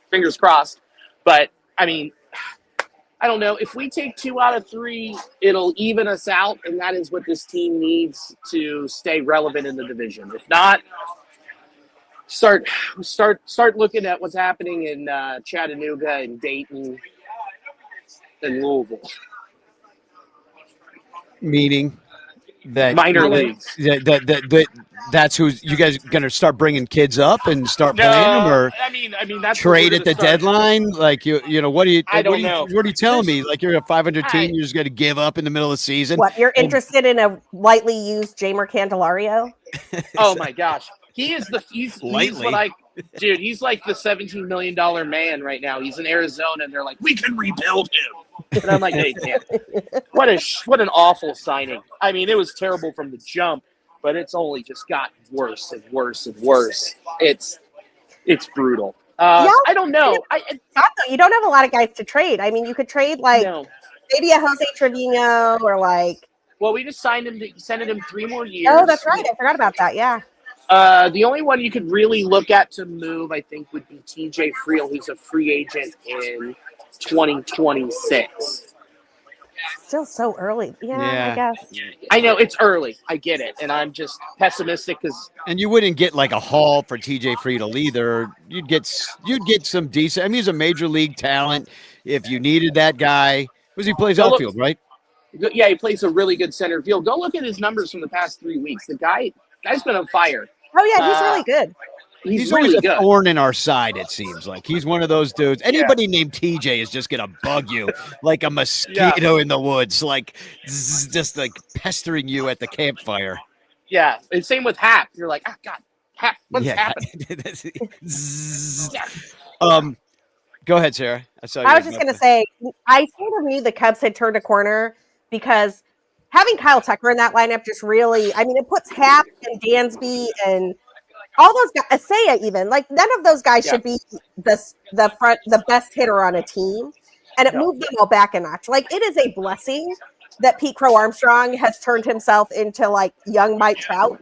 Fingers crossed. But I mean, I don't know. If we take 2 out of 3, it'll even us out, and that is what this team needs to stay relevant in the division. If not, start looking at what's happening in Chattanooga and Dayton and Louisville. Meaning? that minor leagues. That's who you guys going to start bringing kids up and start No, playing them, or I mean that's trade at the deadline? Like you know, what do you? I don't know. know. What are you telling me? There's- Like you're a 500 team, you're just going to give up in the middle of the season? What, you're interested in a lightly used Jamer Candelario? Oh my gosh, he's what I, dude. He's like the $17 million man right now. He's in Arizona, and they're like, we can rebuild him. And I'm like, they can't. What an awful signing. I mean, it was terrible from the jump, but it's only just gotten worse and worse and worse. It's brutal. I don't know. You don't have a lot of guys to trade. I mean, you could trade maybe a Jose Trevino or like. Well, we just signed him, extended him 3 more years. Oh, that's right. I forgot about that. Yeah. The only one you could really look at to move, I think, would be TJ Friel, who's a free agent in 2026. Still so early. Yeah, I guess. I know it's early. I get it, and I'm just pessimistic because. And you wouldn't get like a haul for TJ Friedel either. You'd get some decent. I mean, he's a major league talent. If you needed that guy, because he plays outfield, right? Yeah, he plays a really good center field. Go look at his numbers from the past 3 weeks. The guy's been on fire. Oh yeah, he's really good. He's always really a good. thorn in our side, it seems like. He's one of those dudes. Anybody named TJ is just going to bug you like a mosquito in the woods, like just like pestering you at the campfire. Yeah, and same with Hap. You're like, oh, God, Hap, what's happening? Go ahead, Sarah. I was just going to say, I sort of knew the Cubs had turned a corner because having Kyle Tucker in that lineup just really, I mean, it puts Hap and Dansby and all those guys, Asaya even, like none of those guys should be the best hitter on a team. And it moved them all back a notch. Like, it is a blessing that Pete Crow Armstrong has turned himself into like young Mike Trout,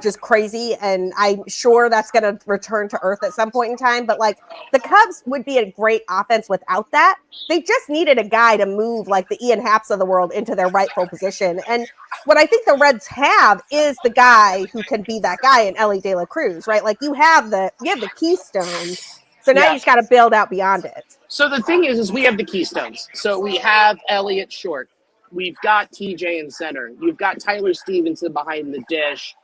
just crazy. And I'm sure that's going to return to earth at some point in time. But like the Cubs would be a great offense without that. They just needed a guy to move like the Ian Happs of the world into their rightful position. And what I think the Reds have is the guy who can be that guy in Ellie De La Cruz, right? Like you have the keystone. So now you just got to build out beyond it. So the thing is we have the keystones. So we have Ellie at short. We've got TJ in center. You've got Tyler Stevenson behind the dish.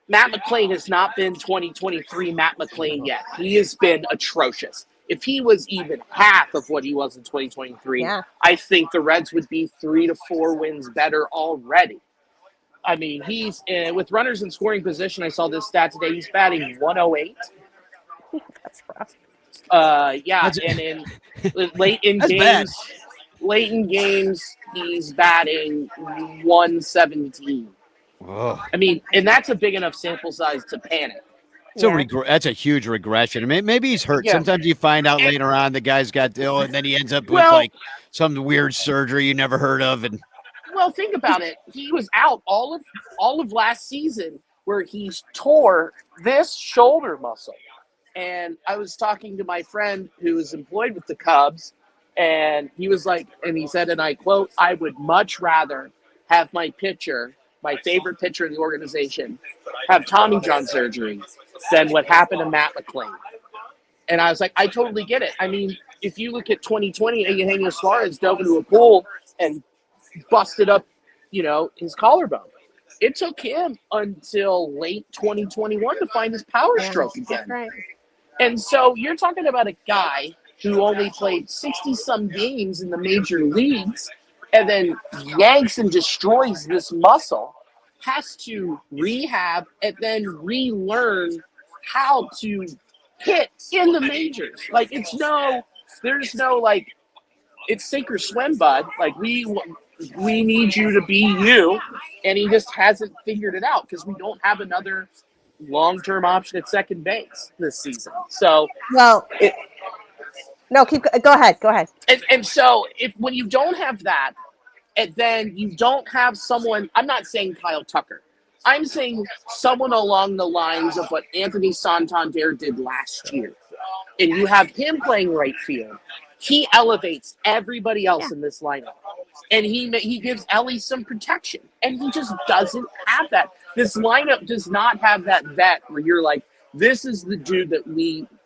Matt McClain has not been 2023 Matt McClain yet. He has been atrocious. If he was even half of what he was in 2023, I think the Reds would be 3 to 4 wins better already. I mean, he's with runners in scoring position. I saw this stat today. He's batting 108. That's rough. And in late in games, he's batting 117. Whoa. I mean, and that's a big enough sample size to panic. That's a huge regression. Maybe he's hurt. Yeah. Sometimes you find out later on the guy's got ill, and then he ends up with like some weird surgery you never heard of. And well, think about it. He was out all of last season where he tore this shoulder muscle. And I was talking to my friend who is employed with the Cubs, and he was like, and he said, and I quote, "I would much rather have my favorite pitcher in the organization, have Tommy John surgery than what happened to Matt McClain." And I was like, I totally get it. I mean, if you look at 2020, Eugenio Suarez dove into a pool and busted up, his collarbone. It took him until late 2021 to find his power stroke again. Right. And so you're talking about a guy who only played 60-some games in the major leagues and then yanks and destroys this muscle, has to rehab and then relearn how to hit in the majors. Like, there's no, like, it's sink or swim, bud. Like, we need you to be you. And he just hasn't figured it out because we don't have another long-term option at second base this season. So, go ahead. And so when you don't have that, and then you don't have someone, I'm not saying Kyle Tucker, I'm saying someone along the lines of what Anthony Santander did last year, and you have him playing right field, he elevates everybody else in this lineup. And he gives Ellie some protection, and he just doesn't have that. This lineup does not have that vet where you're like, this is the dude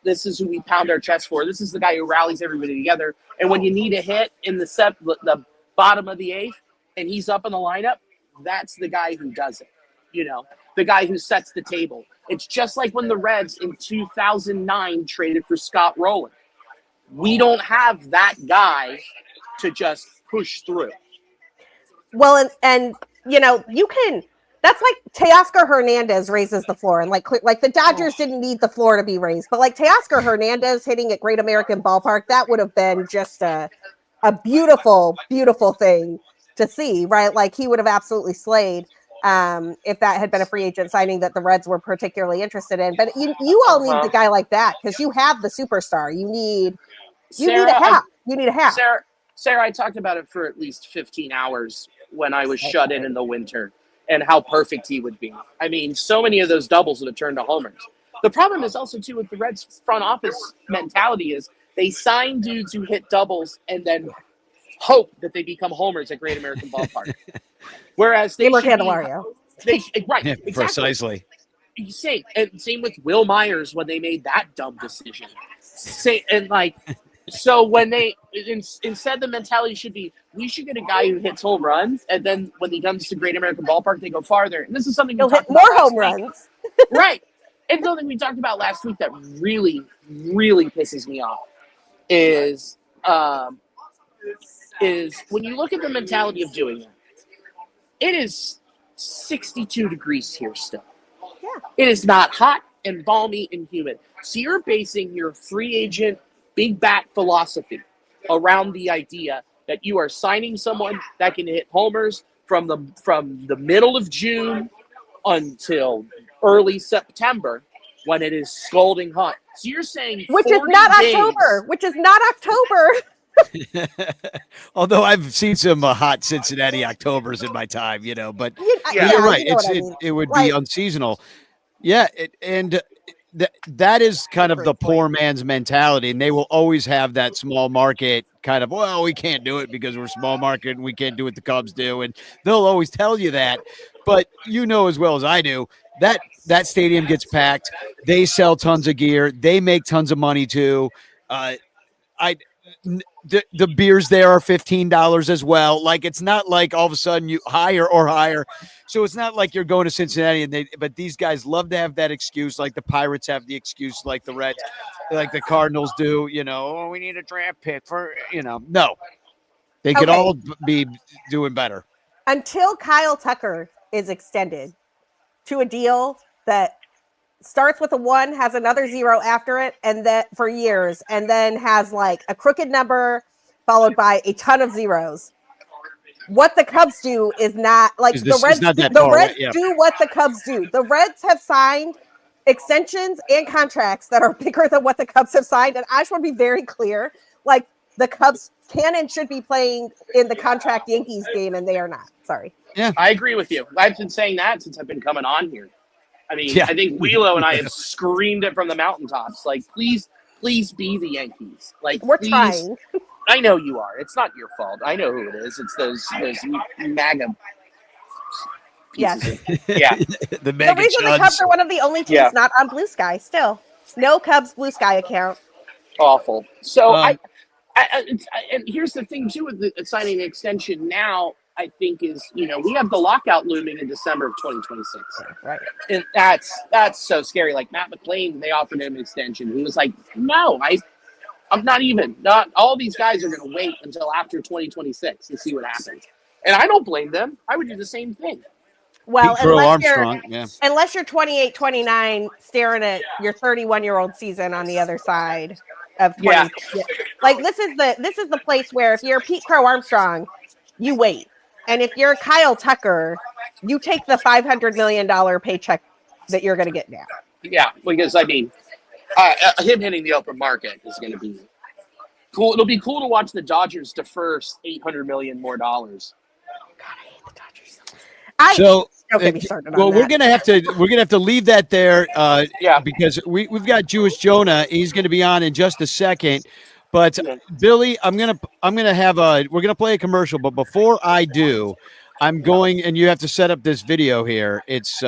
this is who we pound our chest for. This is the guy who rallies everybody together. And when you need a hit in the bottom of the eighth, and he's up in the lineup, that's the guy who does it. The guy who sets the table. It's just like when the Reds in 2009 traded for Scott Rowland. We don't have that guy to just push through. Well, and you can. That's like Teoscar Hernandez raises the floor, and like the Dodgers didn't need the floor to be raised, but like Teoscar Hernandez hitting at Great American Ballpark, that would have been just a beautiful, beautiful thing to see, right? Like he would have absolutely slayed if that had been a free agent signing that the Reds were particularly interested in. But you all need the guy like that because you have the superstar. You need a hat. You need a hat. Sarah, I talked about it for at least 15 hours when I was shut in the winter and how perfect he would be. I mean, so many of those doubles would have turned to homers. The problem is also, too, with the Reds front office mentality is they sign dudes who hit doubles and then hope that they become homers at Great American Ballpark. Whereas they should right, exactly. Precisely. Same with Will Myers when they made that dumb decision. So when they instead the mentality should be we should get a guy who hits home runs, and then when he comes to Great American Ballpark they go farther. And this is something he'll hit more home runs, right? And something we talked about last week that really, really pisses me off is when you look at the mentality of doing it. It is 62 degrees here still. Yeah. It is not hot and balmy and humid. So you're basing your free agent big bat philosophy around the idea that you are signing someone that can hit homers from the middle of June until early September when it is scalding hot. So you're saying which is not October. Although I've seen some hot Cincinnati Octobers in my time, but you're right. It would be unseasonal. Yeah, that is kind of the poor man's mentality, and they will always have that small market kind of, well, we can't do it because we're small market and we can't do what the Cubs do, and they'll always tell you that. But as well as I do, that stadium gets packed. They sell tons of gear. They make tons of money too. The beers there are $15 as well. Like it's not like all of a sudden you higher. So it's not like you're going to Cincinnati but these guys love to have that excuse. Like the Pirates have the excuse, like the Reds, like the Cardinals do. We need a draft pick for No, they could all be doing better until Kyle Tucker is extended to a deal that starts with a 1, has another 0 after it, and that for years, and then has like a crooked number followed by a ton of zeros. What the Cubs do is not like the Reds. Do what the Cubs do. The Reds have signed extensions and contracts that are bigger than what the Cubs have signed, and I just want to be very clear. Like the Cubs can and should be playing in the contract Yankees game, and they are not. Sorry. Yeah, I agree with you. I've been saying that since I've been coming on here. I mean, I think Wheelo and I have screamed it from the mountaintops. Like, please be the Yankees. Like, we're trying. I know you are. It's not your fault. I know who it is. It's those MAGA. Yes. Yeah. The reason the Cubs are one of the only teams not on Blue Sky still. No Cubs Blue Sky account. Awful. So and here's the thing too with the signing an extension now. I think is, we have the lockout looming in December of 2026. Right. And that's so scary. Like Matt McClain, they offered him an extension. He was like, no, I'm not all these guys are going to wait until after 2026 and see what happens. And I don't blame them. I would do the same thing. Well, unless you're 28, 29 staring at your 31-year-old season on the other side of 20. Yeah. Like this is the place where if you're Pete Crow Armstrong, you wait. And if you're Kyle Tucker, you take the $500 million paycheck that you're going to get now. Yeah, because, I mean, him hitting the open market is going to be cool. It'll be cool to watch the Dodgers defer $800 million more. God, I hate the Dodgers so much. Don't get me started on we're gonna have to leave that there. Because we've got Jewish Jonah. He's going to be on in just a second. But Billy, we're gonna play a commercial. But before I do, I'm going, and you have to set up this video here. It's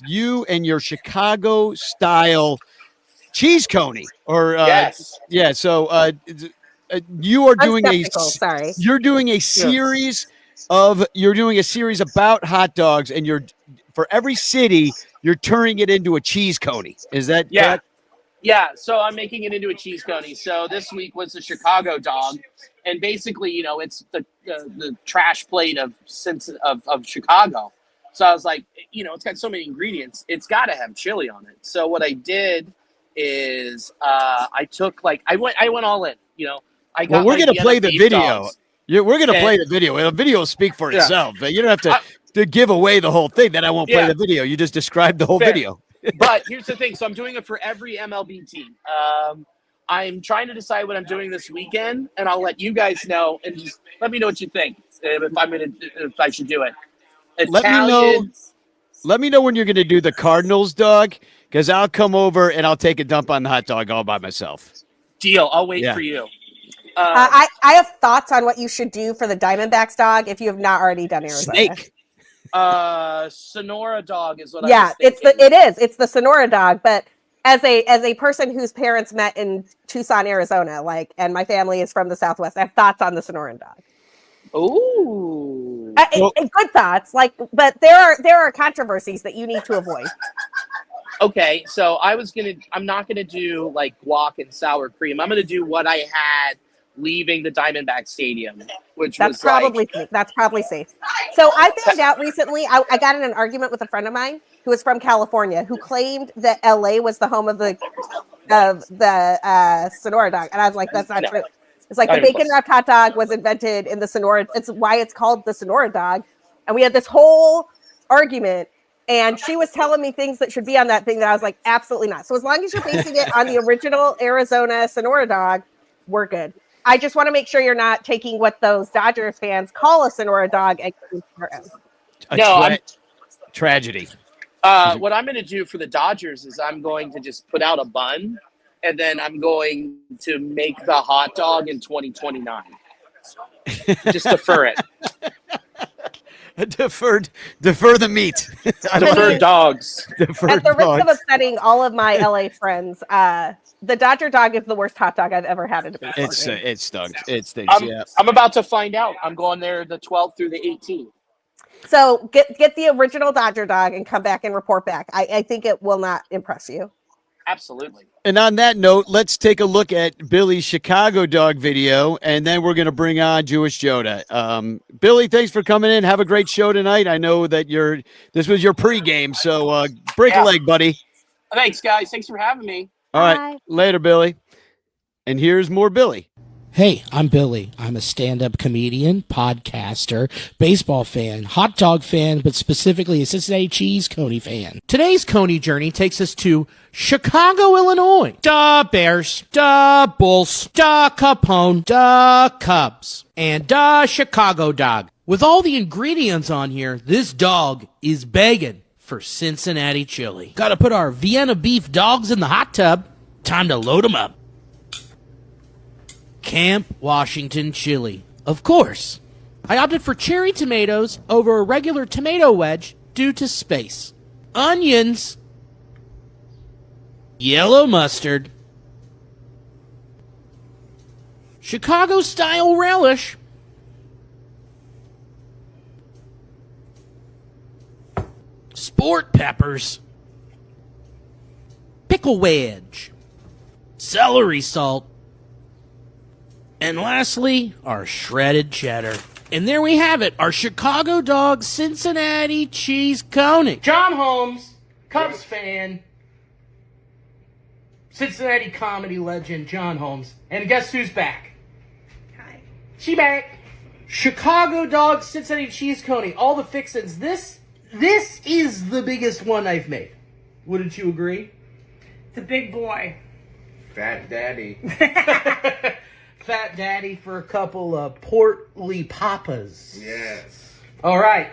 you and your Chicago style cheese coney, or yes, yeah. So you are doing you're doing a series you're doing a series about hot dogs, and for every city, you're turning it into a cheese coney. Is that correct? Yeah, so I'm making it into a cheese coney. So this week was the Chicago dog, and basically, it's the trash plate of Chicago. So I was like, it's got so many ingredients, it's got to have chili on it. So what I did is I took I went all in. We're gonna play the video. We're gonna play the video. The video will speak for itself, but you don't have to give away the whole thing. Then I won't play the video. You just described the whole video. But here's the thing. So I'm doing it for every MLB team. I'm trying to decide what I'm doing this weekend, and I'll let you guys know, and just let me know what you think if I should do it. Let me know when you're going to do the Cardinals dog, because I'll come over and I'll take a dump on the hot dog all by myself. Deal. I'll wait for you. I have thoughts on what you should do for the Diamondbacks dog if you have not already done Arizona. Snake. Sonora dog is what I was thinking. It's the Sonora dog, but as a person whose parents met in Tucson, Arizona, and my family is from the Southwest, I have thoughts on the Sonoran dog. Ooh. Good thoughts, but there are controversies that you need to avoid. Okay, so I'm not gonna do guac and sour cream. I'm gonna do what I had leaving the Diamondback Stadium, that's probably safe. So I found out recently, I got in an argument with a friend of mine who is from California, who claimed that LA was the home of the Sonora dog, and I was like, that's not true. It's the bacon wrapped hot dog was invented in the Sonora. It's why it's called the Sonora dog, and we had this whole argument. And she was telling me things that should be on that thing that I was like, absolutely not. So as long as you're basing it on the original Arizona Sonora dog, we're good. I just want to make sure you're not taking what those Dodgers fans call a Sonora dog and tragedy. What I'm going to do for the Dodgers is I'm going to just put out a bun, and then I'm going to make the hot dog in 2029. Just defer it. Defer the meat. Defer dogs. At the risk of upsetting all of my LA friends, the Dodger dog is the worst hot dog I've ever had at a baseball game. It stunk. It stinks. I'm about to find out. I'm going there the 12th through the 18th. So get the original Dodger dog and come back and report back. I think it will not impress you. Absolutely. And on that note, let's take a look at Billy's Chicago dog video, and then we're going to bring on Jewish Joda. Billy, thanks for coming in. Have a great show tonight. I know that this was your pregame, so break a leg, buddy. Thanks, guys. Thanks for having me. All right. Later, Billy. And here's more Billy. Hey, I'm Billy. I'm a stand-up comedian, podcaster, baseball fan, hot dog fan, but specifically a Cincinnati cheese coney fan. Today's coney journey takes us to Chicago, Illinois. Duh Bears, duh Bulls, duh Capone, duh Cubs, and duh Chicago dog. With all the ingredients on here, this dog is begging for Cincinnati chili. Gotta put our Vienna beef dogs in the hot tub. Time to load them up. Camp Washington chili. Of course. I opted for cherry tomatoes over a regular tomato wedge due to space. Onions. Yellow mustard. Chicago-style relish. Sport peppers. Pickle wedge. Celery salt. And lastly, our shredded cheddar. And there we have it, our Chicago dog Cincinnati cheese coney. John Holmes, Cubs fan, Cincinnati comedy legend John Holmes. And guess who's back? Hi. She back. Chicago dog Cincinnati cheese coney. All the fixins. This is the biggest one I've made. Wouldn't you agree? It's a big boy. Fat Daddy. Fat Daddy for a couple of portly papas. Yes. All right.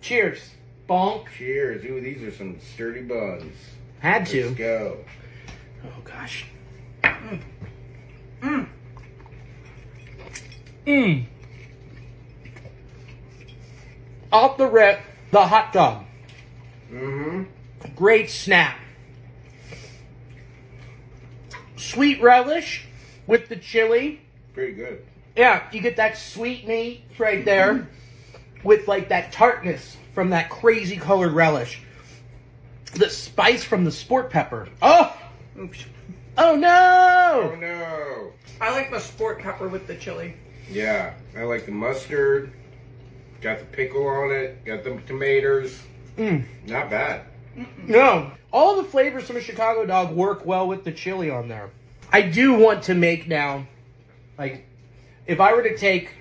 Cheers. Bonk. Cheers. Ooh, these are some sturdy buns. Had to. Let's go. Oh, gosh. Off the rip, the hot dog. Mm-hmm. Great snap. Sweet relish with the chili. Pretty good. Yeah, you get that sweet meat right there. with like that tartness from that crazy colored relish. The spice from the sport pepper. Oh! Oops. Oh no! Oh no. I like the sport pepper with the chili. Yeah, I like the mustard. Got the pickle on it. Got the tomatoes. Not bad. No. All the flavors from a Chicago dog work well with the chili on there. I do want to make now, like, if I were to take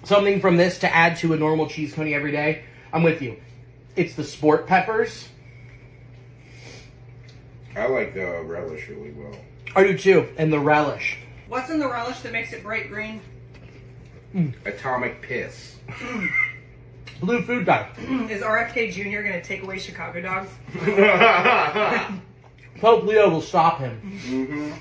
something from this to add to a normal cheese coney every day, I'm with you. It's the sport peppers. I like the relish really well. I do too. And the relish. What's in the relish that makes it bright green? Atomic piss. Blue food dye. Is RFK Jr. going to take away Chicago dogs? Pope Leo will stop him.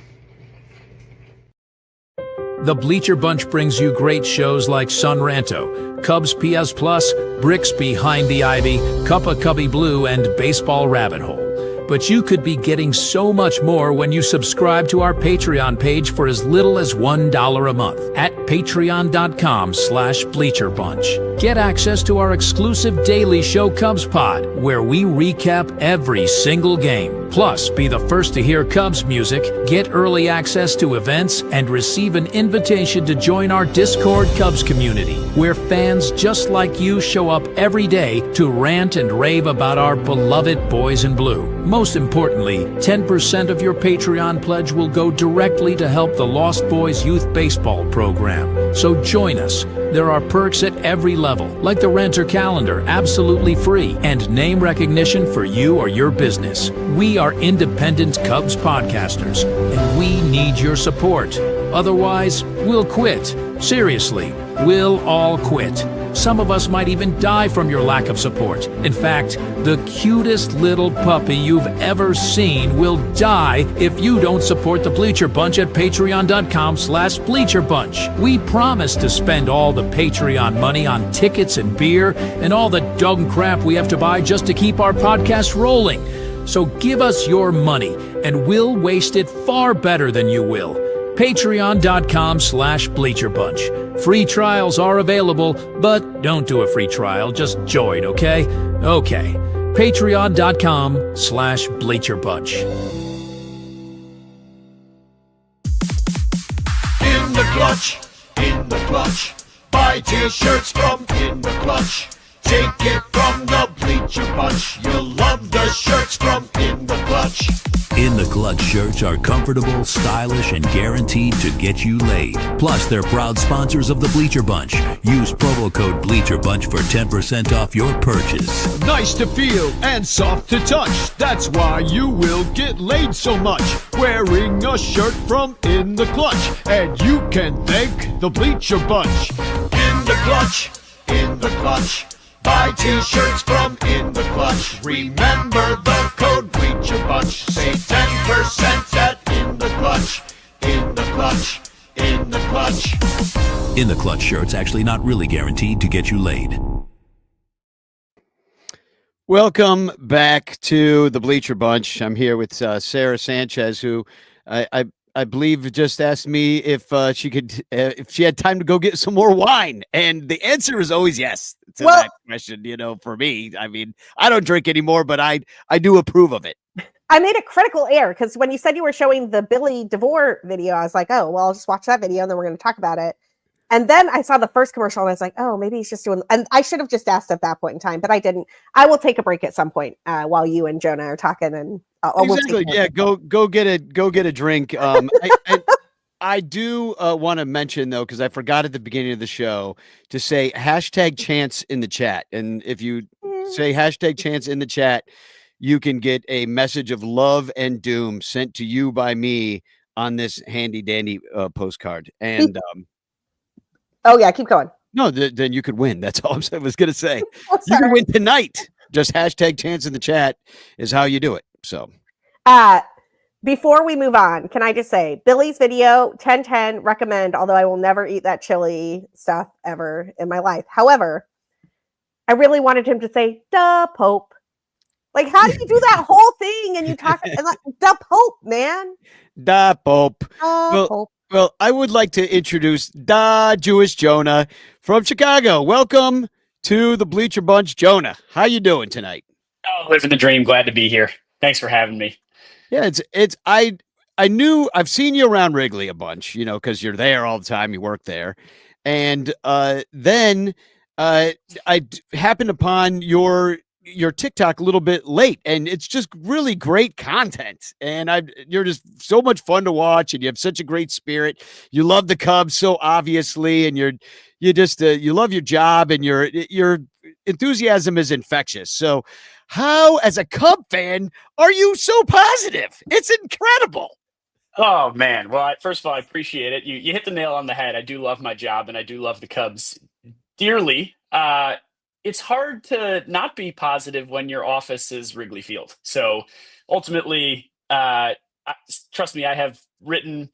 The Bleacher Bunch brings you great shows like Sun Ranto, Cubs PS Plus, Bricks Behind the Ivy, Cuppa Cubby Blue, and Baseball Rabbit Hole. But you could be getting so much more when you subscribe to our Patreon page for as little as $1 a month at patreon.com/BleacherBunch. Get access to our exclusive daily show Cubs Pod, where we recap every single game. Plus, be the first to hear Cubs music, get early access to events, and receive an invitation to join our Discord Cubs community, where fans just like you show up every day to rant and rave about our beloved boys in blue. Most importantly, 10% of your Patreon pledge will go directly to help the Lost Boys Youth Baseball program. So join us. There are perks at every level, like the Renter Calendar, absolutely free, and name recognition for you or your business. We are independent Cubs podcasters, and we need your support. Otherwise, we'll quit. Seriously, we'll all quit. Some of us might even die from your lack of support. In fact, the cutest little puppy you've ever seen will die if you don't support the Bleacher Bunch at patreon.com/BleacherBunch. We promise to spend all the Patreon money on tickets and beer and all the dog crap we have to buy just to keep our podcast rolling. So give us your money, and we'll waste it far better than you will. Patreon.com/BleacherBunch. Free trials are available, but don't do a free trial. Just join, okay? Okay. Patreon.com/BleacherBunch. In the clutch, in the clutch. Buy t-shirts from In the Clutch. Take it from the Bleacher Bunch. You'll love the shirts from In the Clutch. In the Clutch shirts are comfortable, stylish, and guaranteed to get you laid. Plus, they're proud sponsors of the Bleacher Bunch. Use promo code Bleacher Bunch for 10% off your purchase. Nice to feel and soft to touch. That's why you will get laid so much. Wearing a shirt from In the Clutch. And you can thank the Bleacher Bunch. In the Clutch, in the Clutch. Buy t-shirts from In the Clutch. Remember the code Bleacher Bunch. Save 10% at In the Clutch. In the Clutch. In the Clutch. In the Clutch shirts actually not really guaranteed to get you laid. Welcome back to the Bleacher Bunch. I'm here with Sara Sanchez, who I believe just asked me if she could, if she had time to go get some more wine, and the answer is always yes to that question. You know, for me, I mean, I don't drink anymore, but I do approve of it. I made a critical error because when you said you were showing the Billy DeVore video, I was like, oh, well, I'll just watch that video and then we're going to talk about it. And then I saw the first commercial and I was like, oh, maybe he's just doing, and I should have just asked at that point in time, but I didn't. I will take a break at some point while you and Jonah are talking, and exactly. Yeah, go get a drink. I do want to mention though, because I forgot at the beginning of the show to say #chance in the chat, and if you say #chance in the chat, you can get a message of love and doom sent to you by me on this handy dandy postcard. And oh yeah, keep going. No, then you could win. That's all I was going to say. You can win tonight. Just #chance in the chat is how you do it. So, before we move on, can I just say Billy's video 10/10 recommend, although I will never eat that chili stuff ever in my life. However, I really wanted him to say the Pope. Like, how do you do that whole thing and you talk like the Pope, man? The Pope. Pope. Well, I would like to introduce Da Jewish Jonah from Chicago. Welcome to the Bleacher Bunch, Jonah. How you doing tonight? Oh, living the dream. Glad to be here. Thanks for having me. Yeah, I knew I've seen you around Wrigley a bunch, because you're there all the time. You work there, and then happened upon your TikTok a little bit late, and it's just really great content. And you're just so much fun to watch, and you have such a great spirit. You love the Cubs so obviously, and you love your job, and your enthusiasm is infectious. So, how, as a Cub fan, are you so positive? It's incredible. Oh man. Well, first of all, I appreciate it. You hit the nail on the head. I do love my job, and I do love the Cubs dearly. It's hard to not be positive when your office is Wrigley Field. So ultimately, trust me, I have written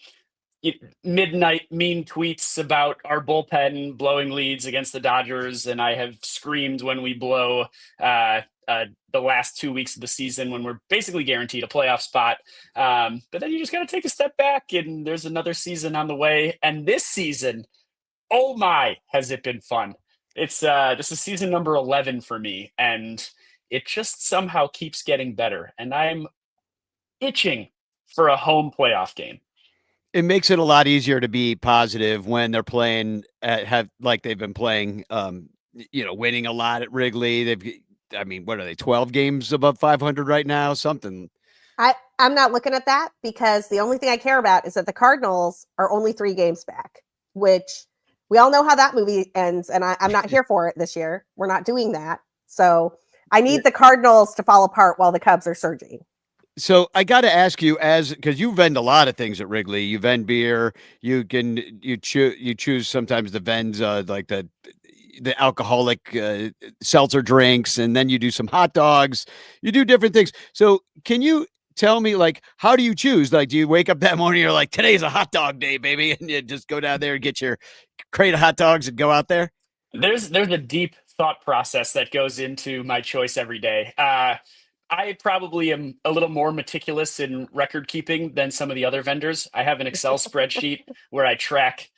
midnight mean tweets about our bullpen blowing leads against the Dodgers, and I have screamed when we blow the last 2 weeks of the season when we're basically guaranteed a playoff spot. But then you just got to take a step back, and there's another season on the way. And this season, oh my, has it been fun. This is season number 11 for me, and it just somehow keeps getting better. And I'm itching for a home playoff game. It makes it a lot easier to be positive when they're playing like they've been playing, winning a lot at Wrigley. What are they, 12 games above 500 right now? Something. I'm not looking at that because the only thing I care about is that the Cardinals are only 3 games back, which we all know how that movie ends, and I'm not here for it this year. We're not doing that. So I need the Cardinals to fall apart while the Cubs are surging. So I got to ask you, because you vend a lot of things at Wrigley. You vend beer. You choose sometimes the vends like the alcoholic seltzer drinks, and then you do some hot dogs. You do different things. So can you tell me, like, how do you choose? Like, do you wake up that morning, you're like, today's a hot dog day, baby, and you just go down there and get your crate of hot dogs and go out there? There's a deep thought process that goes into my choice every day. I probably am a little more meticulous in record keeping than some of the other vendors. I have an Excel spreadsheet where I track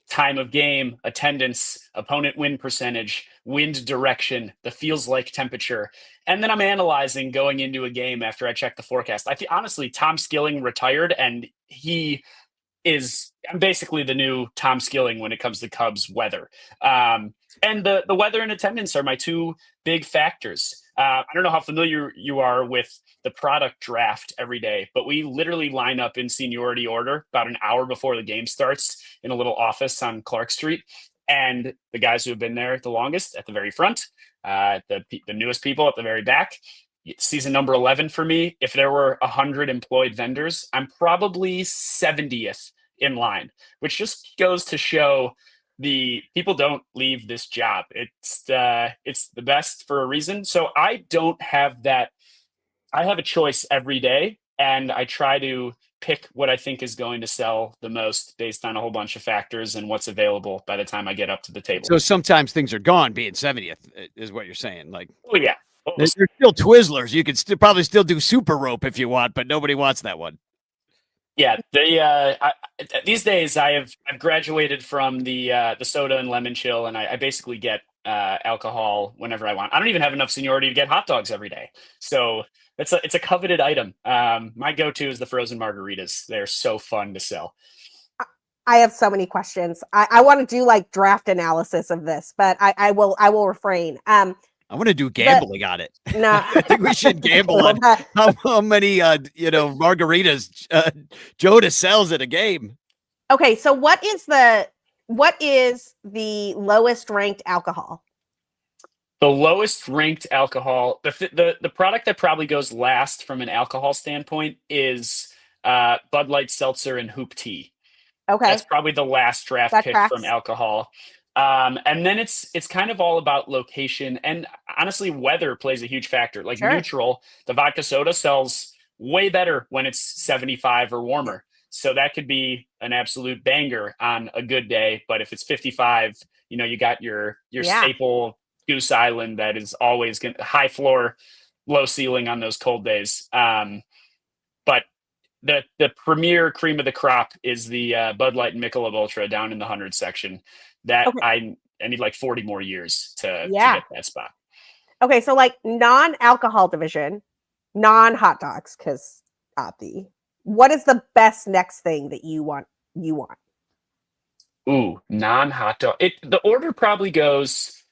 time of game, attendance, opponent win percentage, wind direction, the feels like temperature. And then I'm analyzing going into a game after I check the forecast. Honestly, Tom Skilling retired, and I'm basically the new Tom Skilling when it comes to Cubs weather. And the weather and attendance are my 2 big factors. I don't know how familiar you are with the product draft every day, but we literally line up in seniority order about an hour before the game starts in a little office on Clark Street. And the guys who have been there the longest at the very front, the newest people at the very back. Season number 11 for me. If there were 100 employed vendors, I'm probably 70th in line, which just goes to show the people don't leave this job. It's the best for a reason. So I don't have that. I have a choice every day, and I try to pick what I think is going to sell the most based on a whole bunch of factors and what's available by the time I get up to the table. So sometimes things are gone being 70th is what you're saying. Like, oh yeah, there's still Twizzlers. You could probably still do Super Rope if you want, but nobody wants that one. Yeah, these days I've graduated from the soda and lemon chill, and I basically get alcohol whenever I want. I don't even have enough seniority to get hot dogs every day, so it's a coveted item. My go-to is the frozen margaritas. They're so fun to sell. I have so many questions. I want to do like draft analysis of this, but I will refrain. I want to do gambling on it. No, I think we should gamble on how many margaritas Jonah sells at a game. Okay, so what is the lowest ranked alcohol? The lowest ranked alcohol, the product that probably goes last from an alcohol standpoint is Bud Light Seltzer and Hoop Tea. Okay, that's probably the last draft pick from alcohol. And then it's kind of all about location, and honestly, weather plays a huge factor. Like neutral, the vodka soda sells way better when it's 75 or warmer. So that could be an absolute banger on a good day. But if it's 55, you got your staple Goose Island that is always high floor, low ceiling on those cold days. But the premier cream of the crop is the Bud Light and Michelob Ultra down in the 100 section. That Okay. I need like 40 more years to Yeah. get that spot. Okay, so like non-alcohol division, non-hot dogs, because what is the best next thing that you want? Ooh, non-hot dog. The order probably goes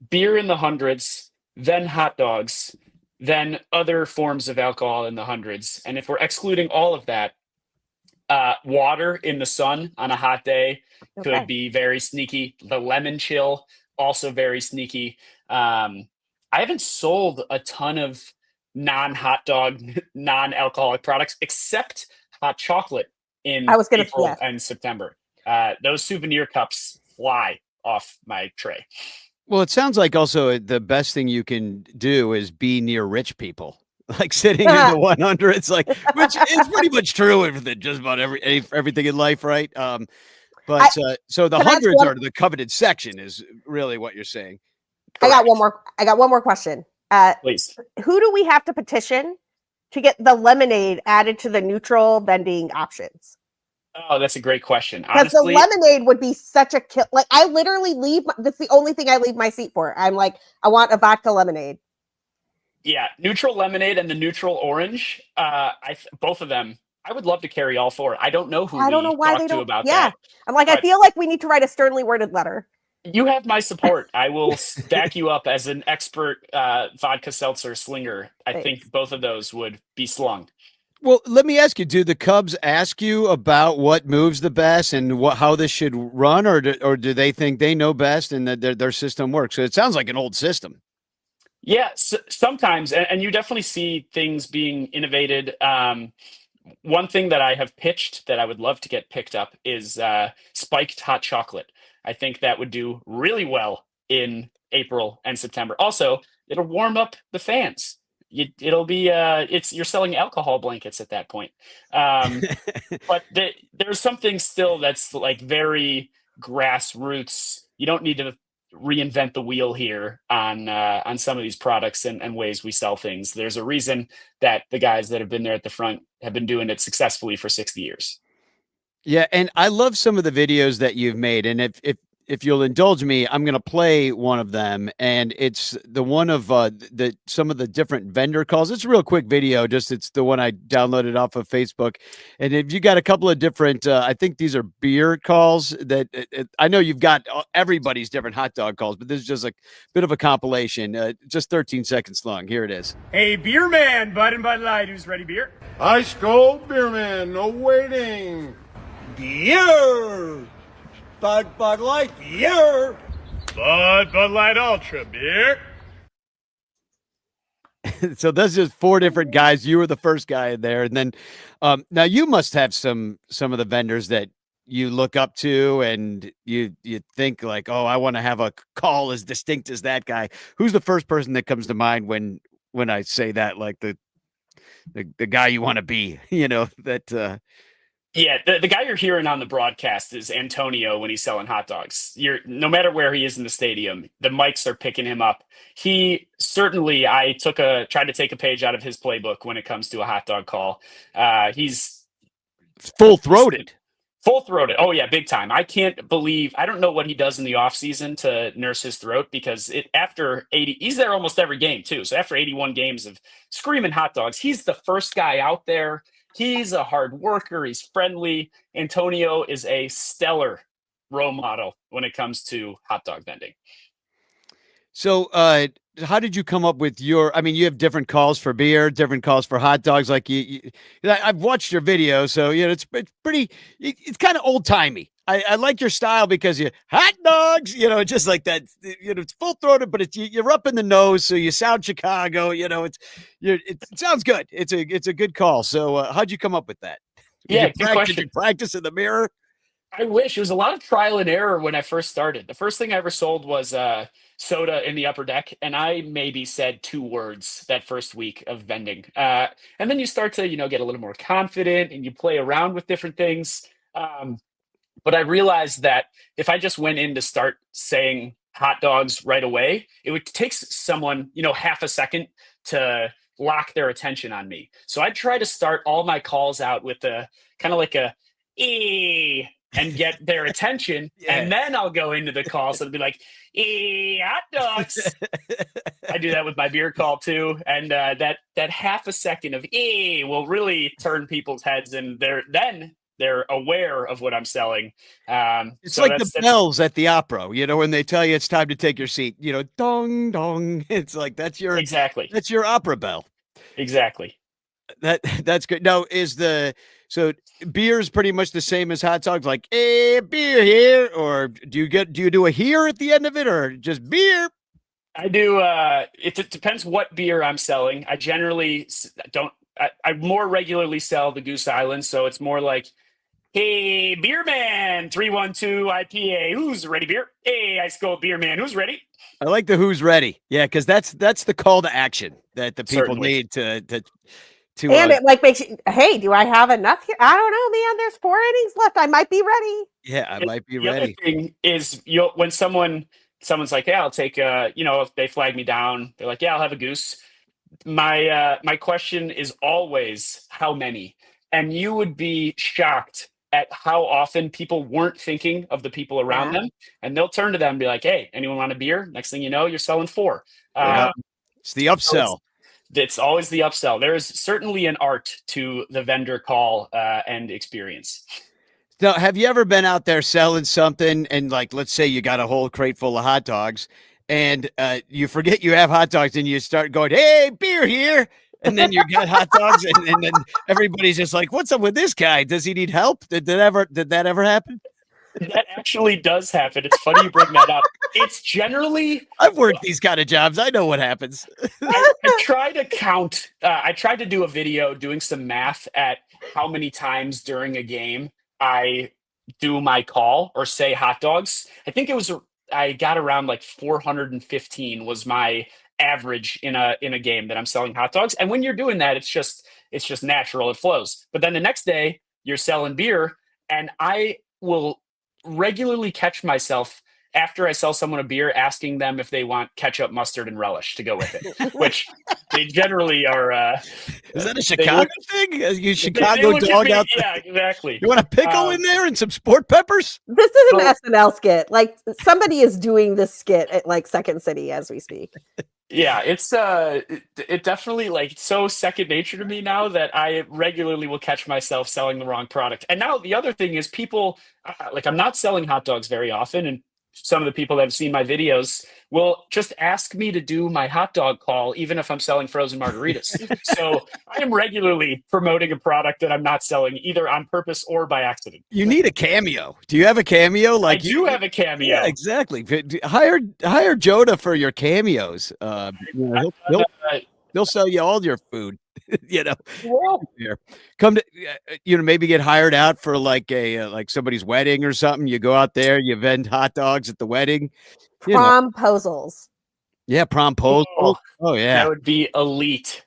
beer in the hundreds, then hot dogs, then other forms of alcohol in the hundreds. And if we're excluding all of that, water in the sun on a hot day could be very sneaky. The lemon chill, also very sneaky. I haven't sold a ton of non-hot dog, non-alcoholic products except hot chocolate in April and September. Those souvenir cups fly off my tray. Well, it sounds like also the best thing you can do is be near rich people, like sitting in the 100. It's like, which is pretty much true with just about everything in life, right? So the hundreds are the coveted section, is really what you're saying. Correct. I got one more question. Please. Who do we have to petition to get the lemonade added to the neutral vending options? Oh, that's a great question. Because the lemonade would be such a kill. Like, I literally that's the only thing I leave my seat for. I'm like, I want a vodka lemonade. Yeah, neutral lemonade and the neutral orange. Both of them. I would love to carry all four. I don't know why they don't about that. I'm like, I feel like we need to write a sternly worded letter. You have my support. I will back you up as an expert vodka seltzer slinger. I think both of those would be slung. Well, let me ask you, do the Cubs ask you about what moves the best and how this should run, or do they think they know best and that their system works? So it sounds like an old system. Yeah, sometimes, and you definitely see things being innovated. One thing that I have pitched that I would love to get picked up is spiked hot chocolate. I think that would do really well in April and September. Also, it'll warm up the fans. It'll be you're selling alcohol blankets at that point. But there's something still that's like very grassroots. You don't need to reinvent the wheel here on some of these products and ways we sell things. There's a reason that the guys that have been there at the front have been doing it successfully for 60 years. Yeah, and I love some of the videos that you've made, and if you'll indulge me, I'm going to play one of them, and it's the one of some of the different vendor calls. It's a real quick video, it's the one I downloaded off of Facebook. And if you got a couple of different, I think these are beer calls that I know you've got everybody's different hot dog calls, but this is just a bit of a compilation, just 13 seconds long. Here it is. Hey, beer man, Bud and Bud Light, who's ready beer? Ice cold beer man, no waiting. Beer! Bud Light beer. Bud Light Ultra beer. So that's just four different guys. You were the first guy in there, and then now you must have some of the vendors that you look up to, and you think like, oh, I want to have a call as distinct as that guy. Who's the first person that comes to mind when I say that? Like the guy you want to be, that. Yeah, the guy you're hearing on the broadcast is Antonio when he's selling hot dogs. No matter where he is in the stadium, the mics are picking him up. He certainly, I tried to take a page out of his playbook when it comes to a hot dog call. He's full-throated. Full-throated. Oh yeah, big time. I don't know what he does in the off season to nurse his throat, because after 80, he's there almost every game too. So after 81 games of screaming hot dogs, he's the first guy out there. He's a hard worker. He's friendly. Antonio is a stellar role model when it comes to hot dog vending. So, how did you come up with you have different calls for beer, different calls for hot dogs. Like I've watched your video, so it's pretty. It's kind of old timey. I like your style because you hot dogs, just like that. It's full throated, but you're up in the nose, so you sound Chicago. It sounds good. It's a good call. So how'd you come up with that? Did you practice in the mirror? I wish. It was a lot of trial and error when I first started. The first thing I ever sold was soda in the upper deck, and I maybe said 2 words that first week of vending. And then you start to get a little more confident, and you play around with different things. But I realized that if I just went in to start saying hot dogs right away, it would take someone, half a second to lock their attention on me. So I try to start all my calls out with a kind of like a and get their attention, and then I'll go into the call. So it'll be like, hot dogs. I do that with my beer call too, and that half a second of will really turn people's heads, and they're aware of what I'm selling. It's like the bells at the opera, when they tell you it's time to take your seat, dong, dong. It's like, that's your opera bell. Exactly. That's good. Now, so beer is pretty much the same as hot dogs, like, beer here, or do you do a here at the end of it, or just beer? I do. It depends what beer I'm selling. I generally don't. I more regularly sell the Goose Island, so it's more like, hey, beer man, 312 IPA, who's ready beer? Hey, Ice Cold beer man, who's ready? I like the who's ready. Yeah, because that's the call to action that the people Certainly. need to and it like makes you, hey, do I have enough here? I don't know, man. There's 4 innings left. I might be ready. Yeah, I might be the ready. Other thing is, when someone's like, yeah, I'll take if they flag me down, they're like, yeah, I'll have a goose. My question is always how many, and you would be shocked at how often people weren't thinking of the people around them, and they'll turn to them and be like, hey, anyone want a beer? Next thing you know, you're selling 4. It's the upsell. It's always the upsell. There is certainly an art to the vendor call and experience. Now, have you ever been out there selling something and, like, let's say you got a whole crate full of hot dogs and you forget you have hot dogs and you start going, hey, beer here. And then you got hot dogs and then everybody's just like, what's up with this guy? Does he need help? Did that ever happen? That actually does happen. It's funny you bring that up. It's generally, I've worked these kind of jobs. I know what happens. I try to count. I tried to do a video doing some math at how many times during a game I do my call or say hot dogs. I think I got around like 415 was my average in a game that I'm selling hot dogs. And when you're doing that, it's just natural. It flows. But then the next day you're selling beer, and I will regularly catch myself after I sell someone a beer asking them if they want ketchup, mustard, and relish to go with it, which they generally are. Is that a Chicago thing? You Chicago dog out there? Yeah, exactly. You want a pickle in there and some sport peppers? This is an SNL skit. Like, somebody is doing this skit at like Second City as we speak. Yeah, it's it definitely like so second nature to me now that I regularly will catch myself selling the wrong product. And now the other thing is people like, I'm not selling hot dogs very often, and some of the people that have seen my videos will just ask me to do my hot dog call, even if I'm selling frozen margaritas. So I am regularly promoting a product that I'm not selling, either on purpose or by accident. You need a cameo. Do you have a cameo? I do have a cameo. Yeah, exactly. Hire Jonah for your cameos. He'll sell you all your food. Come to maybe get hired out for like like somebody's wedding or something. You go out there, you vend hot dogs at the wedding. Promposals. Yeah, promposals. Oh yeah, that would be elite.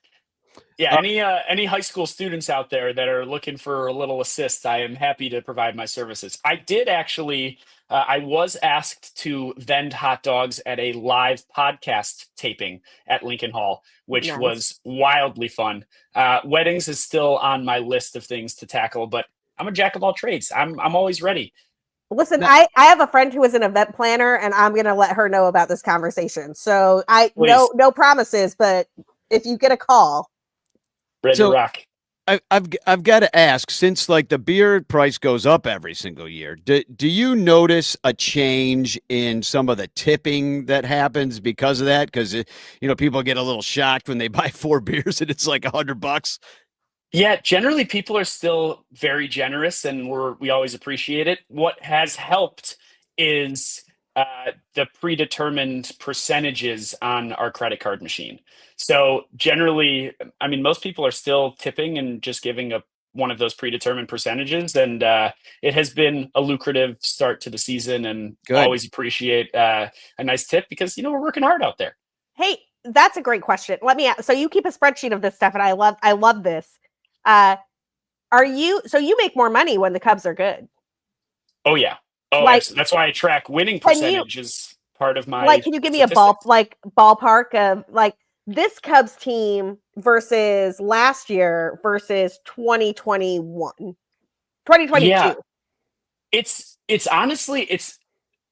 Yeah, any high school students out there that are looking for a little assist, I am happy to provide my services. I did actually. I was asked to vend hot dogs at a live podcast taping at Lincoln Hall, which was wildly fun. Weddings is still on my list of things to tackle, but I'm a jack of all trades. I'm always ready. Listen, I have a friend who is an event planner, and I'm going to let her know about this conversation. So no promises, but if you get a call, ready to rock. I've got to ask, since like the beer price goes up every single year, do you notice a change in some of the tipping that happens because of that? Because people get a little shocked when they buy 4 beers and it's like $100. Yeah, generally people are still very generous, and we always appreciate it. What has helped is the predetermined percentages on our credit card machine. So generally, I mean, most people are still tipping and just giving one of those predetermined percentages. And it has been a lucrative start to the season, and always appreciate a nice tip because, we're working hard out there. Hey, that's a great question. Let me ask. So you keep a spreadsheet of this stuff, and I love this. So you make more money when the Cubs are good? Oh yeah. Oh, that's why I track winning percentage as part of my. Can you give me a ballpark of like this Cubs team versus last year versus 2022. Yeah, it's honestly, it's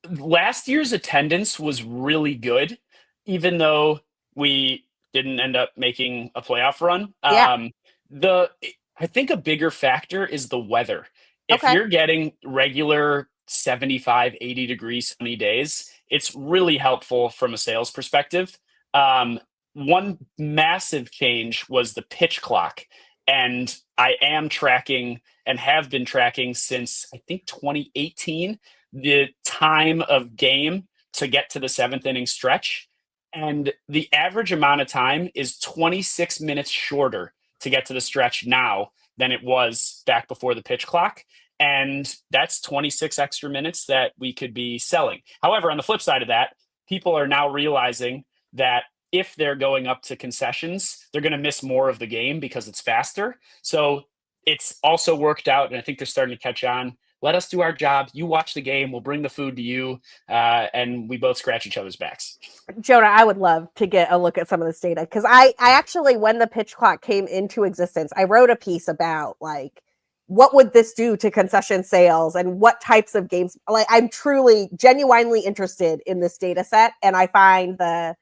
last year's attendance was really good, even though we didn't end up making a playoff run. Yeah. The I think a bigger factor is the weather. If Okay. you're getting regular 75, 80 degree sunny days, it's really helpful from a sales perspective. One massive change was the pitch clock. And I am tracking and have been tracking since I think 2018 the time of game to get to the seventh inning stretch. And the average amount of time is 26 minutes shorter to get to the stretch now than it was back before the pitch clock. And that's 26 extra minutes that we could be selling. However, on the flip side of that, people are now realizing that if they're going up to concessions, they're going to miss more of the game because it's faster. So it's also worked out, and I think they're starting to catch on. Let us do our job. You watch the game. We'll bring the food to you, and we both scratch each other's backs. Jonah, I would love to get a look at some of this data because I actually, when the pitch clock came into existence, I wrote a piece about like what would this do to concession sales and what types of games. Like, I'm truly, genuinely interested in this data set, and I find the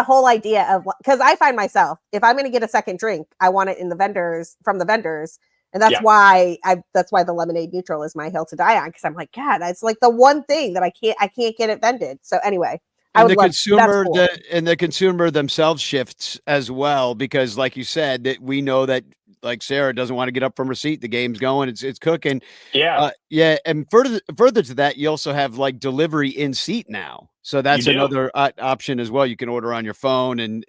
whole idea of, because I find myself, if I'm going to get a second drink, I want it from the vendors. And that's why the lemonade neutral is my hill to die on. Cause I'm like, God, that's like the one thing that I can't get it vended. So anyway, the consumer themselves shifts as well, because like you said, that we know that like Sara doesn't want to get up from her seat. The game's going, it's cooking. Yeah. And further to that, you also have like delivery in seat now. So that's another option as well. You can order on your phone, and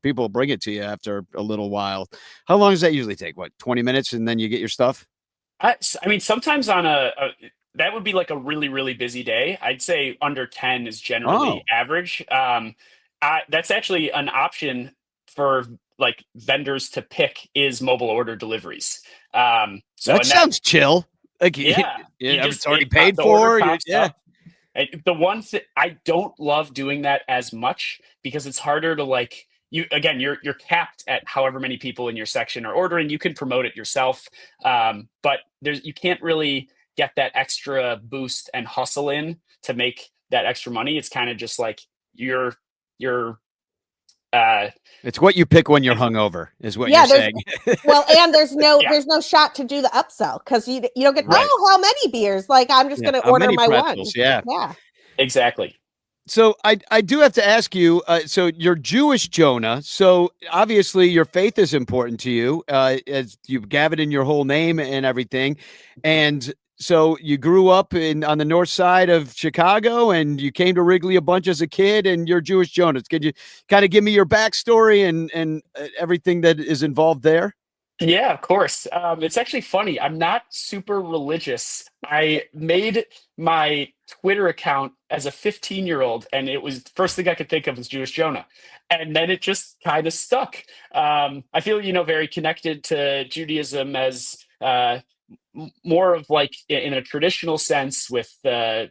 people bring it to you after a little while. How long does that usually take? What, 20 minutes, and then you get your stuff? I mean, sometimes on that would be like a really, really busy day. I'd say under 10 is generally average. That's actually an option for like vendors to pick, is mobile order deliveries. So that sounds chill. Like, it's already paid for. The one thing I don't love doing that as much, because it's harder to like, you're capped at however many people in your section are ordering. You can promote it yourself, but you can't really get that extra boost and hustle in to make that extra money. It's kind of just like you're it's what you pick when you're hungover, is what you're saying. Well, and there's no shot to do the upsell, because you don't get how many beers? Like, I'm just going to order my pretzels, one. Yeah, exactly. So I do have to ask you. So you're Jewish, Jonah. So obviously your faith is important to you, as you have it in your whole name and everything, and. So you grew up on the north side of Chicago, and you came to Wrigley a bunch as a kid, and you're Jewish, Jonah. Could you kind of give me your backstory and everything that is involved there? Yeah, of course. It's actually funny. I'm not super religious. I made my Twitter account as a 15-year-old, and it was the first thing I could think of was Jewish Jonah. And then it just kind of stuck. I feel, very connected to Judaism as more of like in a traditional sense with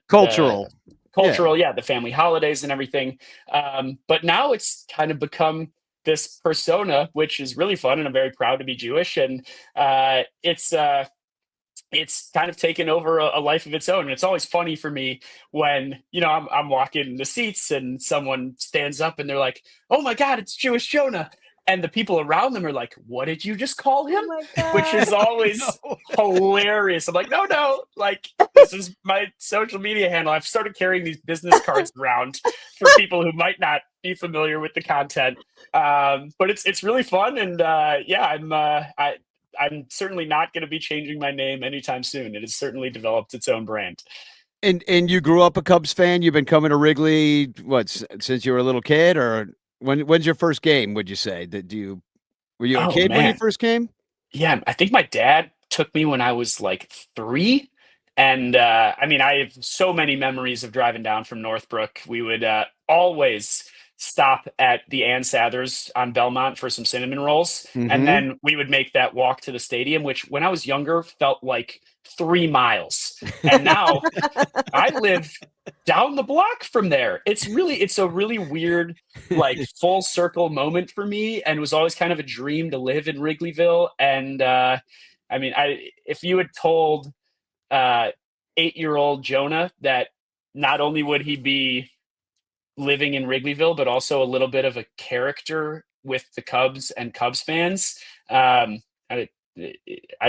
cultural, the family holidays and everything. But now it's kind of become this persona, which is really fun, and I'm very proud to be Jewish. And it's kind of taken over a life of its own. And it's always funny for me when, I'm walking the seats and someone stands up and they're like, "Oh my God, it's Jewish Jonah." And the people around them are like, "What did you just call him?" Which is always hilarious. I'm like, no, like, this is my social media handle. I've started carrying these business cards around for people who might not be familiar with the content. But it's really fun. And I'm certainly not going to be changing my name anytime soon. It has certainly developed its own brand. And you grew up a Cubs fan? You've been coming to Wrigley, since you were a little kid, or when's your first game, would you say? Were you a kid when you first came? Yeah, I think my dad took me when I was like 3. And I have so many memories of driving down from Northbrook. We would always stop at the Ann Sather's on Belmont for some cinnamon rolls. Mm-hmm. And then we would make that walk to the stadium, which when I was younger felt like 3 miles. And now I live down the block from there. It's a really weird, like, full circle moment for me, and it was always kind of a dream to live in Wrigleyville. And if you had told 8-year-old Jonah that not only would he be living in Wrigleyville, but also a little bit of a character with the Cubs and Cubs fans, I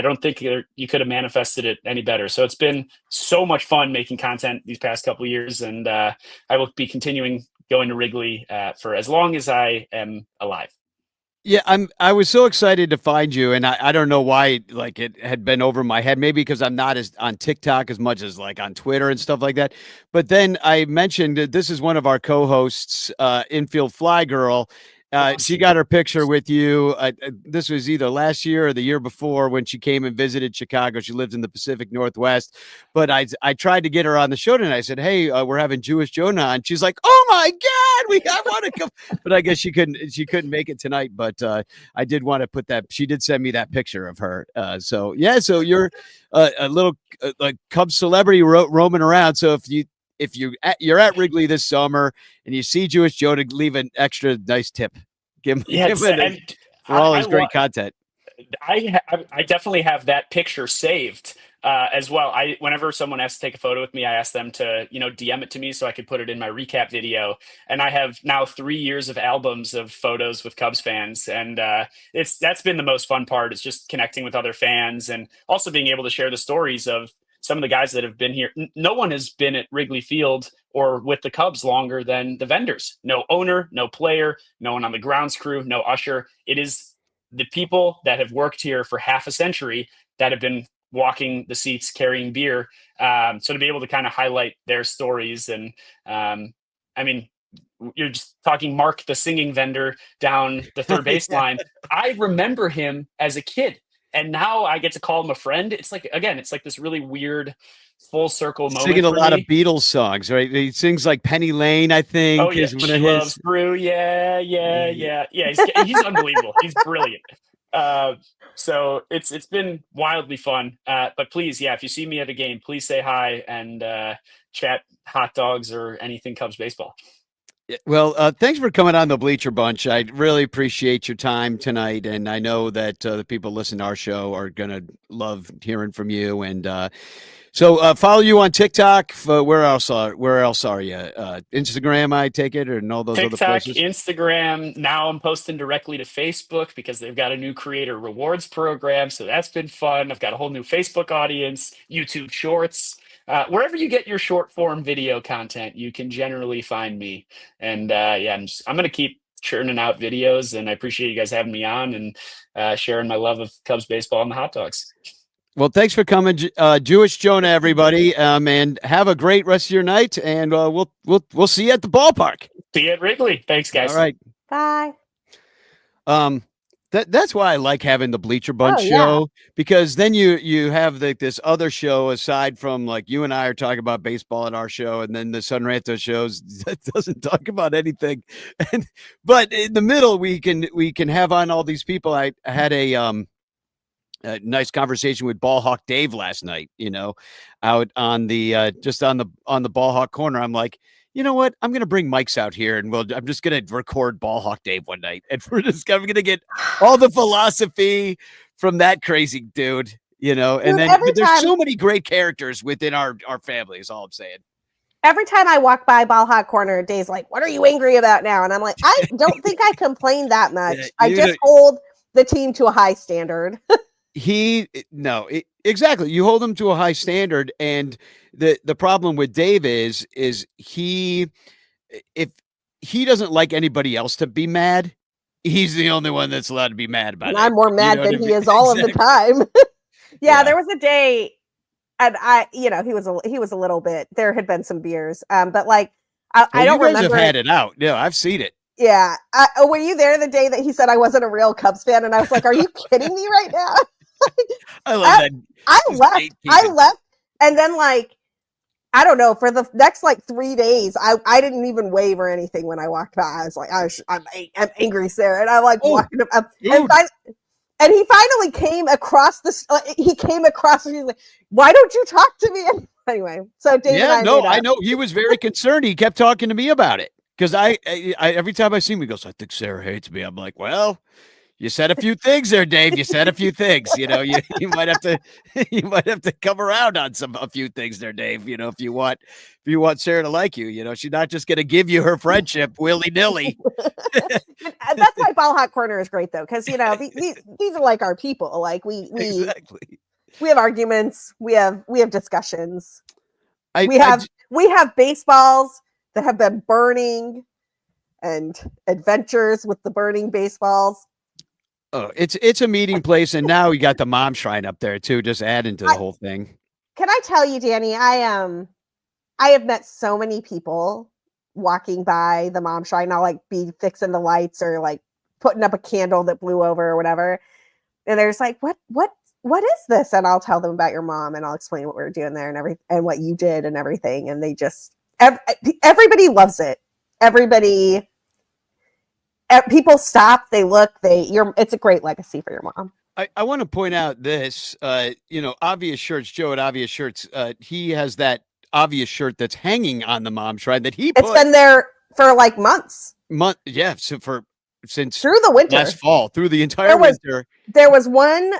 don't think you could have manifested it any better. So it's been so much fun making content these past couple of years, and I will be continuing going to Wrigley for as long as I am alive. Yeah, I was so excited to find you, and I don't know why, like, it had been over my head, maybe because I'm not as on TikTok as much as like on Twitter and stuff like that. But then I mentioned that this is one of our co-hosts, Infield Fly Girl. She got her picture with you. This was either last year or the year before when she came and visited Chicago. She lives in the Pacific Northwest. But I tried to get her on the show tonight. I said, hey, we're having Jewish Jonah on. She's like, oh my God, I want to come. But I guess she couldn't make it tonight. But I did want to put that. She did send me that picture of her. So you're a little like Cubs celebrity roaming around. So if you're at Wrigley this summer and you see Jewish Jonah, leave an extra nice tip. Give him for all his great content. I definitely have that picture saved as well. Whenever someone has to take a photo with me, I ask them to DM it to me so I could put it in my recap video. And I have now 3 years of albums of photos with Cubs fans, and that's been the most fun part. Is just connecting with other fans and also being able to share the stories of some of the guys that have been here. No one has been at Wrigley Field or with the Cubs longer than the vendors. No owner, no player, no one on the grounds crew, no usher. It is the people that have worked here for half a century that have been walking the seats, carrying beer. So to be able to kind of highlight their stories. And you're just talking Mark, the singing vendor down the third baseline. I remember him as a kid. And now I get to call him a friend. It's like this really weird full circle moment. Singing a lot of Beatles songs, right? He sings like Penny Lane, I think. Oh yeah, She Loves Brew. Yeah. He's unbelievable. He's brilliant. So it's been wildly fun. But please, if you see me at a game, please say hi and chat hot dogs or anything Cubs baseball. Well, thanks for coming on the Bleacher Bunch. I really appreciate your time tonight, and I know that the people listening to our show are gonna love hearing from you. And so follow you on TikTok. Where else are you? Instagram, I take it, or all those TikTok, other places? Instagram. Now I'm posting directly to Facebook because they've got a new creator rewards program, so that's been fun. I've got a whole new Facebook audience, YouTube Shorts. Wherever you get your short form video content, you can generally find me. And I'm going to keep churning out videos, and I appreciate you guys having me on and sharing my love of Cubs baseball and the hot dogs. Well, thanks for coming, Jewish Jonah, everybody, and have a great rest of your night. And we'll see you at the ballpark. See you at Wrigley. Thanks, guys. All right. Bye. That's why I like having the Bleacher Bunch show, because then you have this other show aside from, like, you and I are talking about baseball at our show, and then the Sun Ranto shows that doesn't talk about anything. But in the middle, we can have on all these people. I had a nice conversation with Ball Hawk Dave last night, out on the just on the Ball Hawk corner. I'm like, you know what? I'm going to bring mics out here, and I'm just going to record Ball Hawk Dave one night, and I'm going to get all the philosophy from that crazy dude, And then there's so many great characters within our family is all I'm saying. Every time I walk by Ball Hawk Corner, Dave's like, what are you angry about now? And I'm like, I don't think I complain that much. I just hold the team to a high standard. Exactly. You hold him to a high standard, and the problem with Dave is if he doesn't like anybody else to be mad, he's the only one that's allowed to be mad about it. I'm more mad than he is all of the time. There was a day, and he was a little bit. There had been some beers, but like I don't remember. You guys have had it out. Yeah, I've seen it. Yeah. Were you there the day that he said I wasn't a real Cubs fan? And I was like, are you kidding me right now? I love that. I left. And then, like, I don't know, for the next 3 days, I didn't even wave or anything when I walked by. I was like, I'm angry, Sarah. And I'm like walking up. And he finally came across he's like, why don't you talk to me? Anyway, so Dave and I know he was very concerned. He kept talking to me about it because I every time I see him, he goes, "I think Sara hates me." I'm like, "Well, you said a few things there, Dave. You said a few things. You know, you might have to come around on a few things there, Dave. You know, if you want Sara to like you, you know, she's not just going to give you her friendship willy nilly." That's why Ball Hot Corner is great, though, because you know these are like our people. Like we exactly. We have arguments. We have discussions. We I have baseballs that have been burning, and adventures with the burning baseballs. Oh, it's a meeting place, and now we got the mom shrine up there too, just adding to the whole thing. Can I tell you, Danny? I have met so many people walking by the mom shrine. I'll like be fixing the lights or like putting up a candle that blew over or whatever, and there's like, what is this? And I'll tell them about your mom, and I'll explain what we were doing there and what you did and everything. And they just everybody loves it. Everybody. People stop, they look, it's a great legacy for your mom. I want to point out this, Obvious Shirts, Joe at Obvious Shirts, he has that Obvious shirt that's hanging on the mom shrine that he It's been there for like months. So since through the winter, last fall, through the entire winter. There was one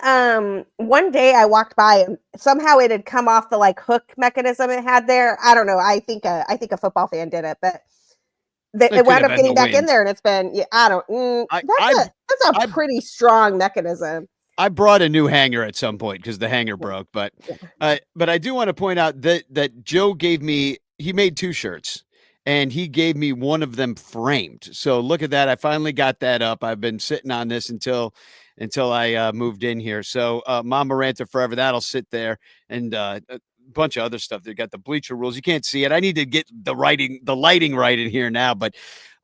day I walked by and somehow it had come off the like hook mechanism it had there. I don't know. I think a football fan did it, but it wound up getting back in there, and it's been. Yeah, I don't. That's a pretty strong mechanism. I brought a new hanger at some point because the hanger broke, but I do want to point out that Joe gave me. He made 2 shirts, and he gave me one of them framed. So look at that! I finally got that up. I've been sitting on this until I moved in here. So Mama Ranta Forever, that'll sit there, and bunch of other stuff. They got the Bleacher rules. You can't see it. I need to get the lighting right in here now. But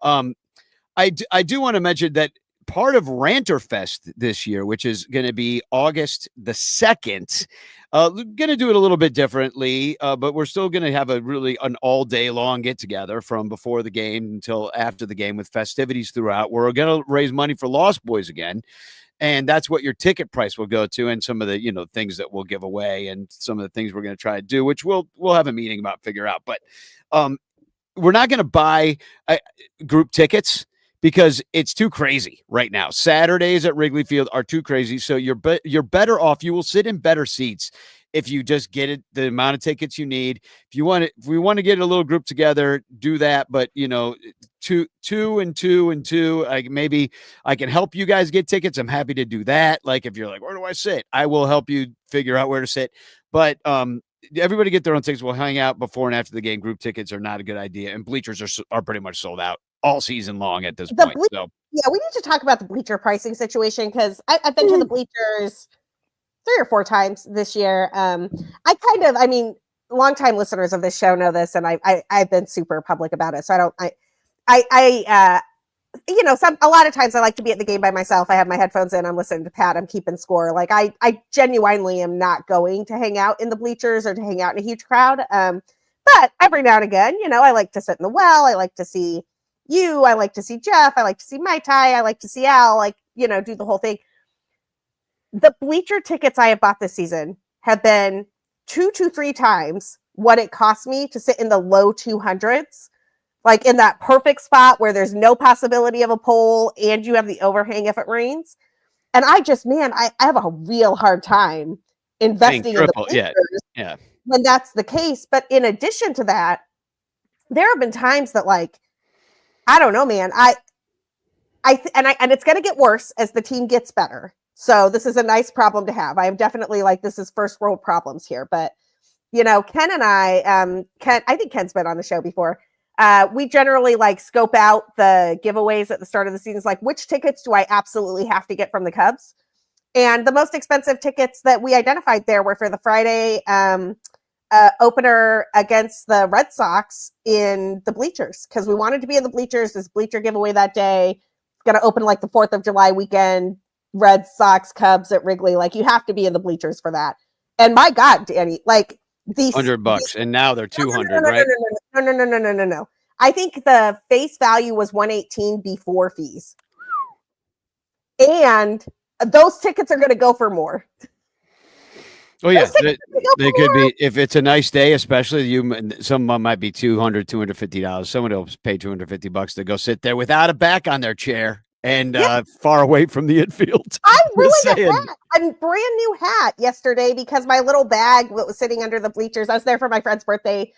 I do want to mention that part of Ranter Fest this year, which is going to be August the 2nd, going to do it a little bit differently, but we're still going to have an all day long get together from before the game until after the game with festivities throughout. We're going to raise money for Lost Boys again. And that's what your ticket price will go to, and some of the things that we'll give away, and some of the things we're going to try to do, which we'll have a meeting about, figure out. But we're not going to buy group tickets because it's too crazy right now. Saturdays at Wrigley Field are too crazy, so you're better off. You will sit in better seats if you just get the amount of tickets you need. If we want to get a little group together, do that. But two and two. Maybe I can help you guys get tickets. I'm happy to do that. Like if you're like, where do I sit? I will help you figure out where to sit. But everybody get their own tickets. We'll hang out before and after the game. Group tickets are not a good idea, and bleachers are pretty much sold out all season long at this point. Yeah, we need to talk about the bleacher pricing situation because I've been to the bleachers 3 or 4 times this year. Longtime listeners of this show know this, and I've been super public about it. So a lot of times I like to be at the game by myself. I have my headphones in, I'm listening to Pat, I'm keeping score. Like I genuinely am not going to hang out in the bleachers or to hang out in a huge crowd. But every now and again, I like to sit in the well. I like to see you. I like to see Jeff. I like to see Mai Tai. I like to see Al, do the whole thing. The bleacher tickets I have bought this season have been 2 to 3 times what it cost me to sit in the low 200s, like in that perfect spot where there's no possibility of a pole and you have the overhang if it rains. And I have a real hard time investing in the bleachers when that's the case. But in addition to that, there have been times that I don't know, man. And it's going to get worse as the team gets better. So this is a nice problem to have. I am definitely this is first world problems here. But, Ken and I think Ken's been on the show before. We generally scope out the giveaways at the start of the season. Which tickets do I absolutely have to get from the Cubs? And the most expensive tickets that we identified there were for the Friday opener against the Red Sox in the bleachers, because we wanted to be in the bleachers. This bleacher giveaway that day. It's going to open the 4th of July weekend. Red Sox, Cubs at Wrigley. You have to be in the bleachers for that. And my God, Danny, these $100, and now they're 200, right? No. I think the face value was $118 before fees, and those tickets are going to go for more. Oh yeah, Those tickets go they for could more. be if it's a nice day, especially some of them might be $250. Someone will pay $250 to go sit there without a back on their chair and far away from the infield. I Just ruined a saying. hat, a brand new hat yesterday because my little bag was sitting under the bleachers. I was there for my friend's birthday.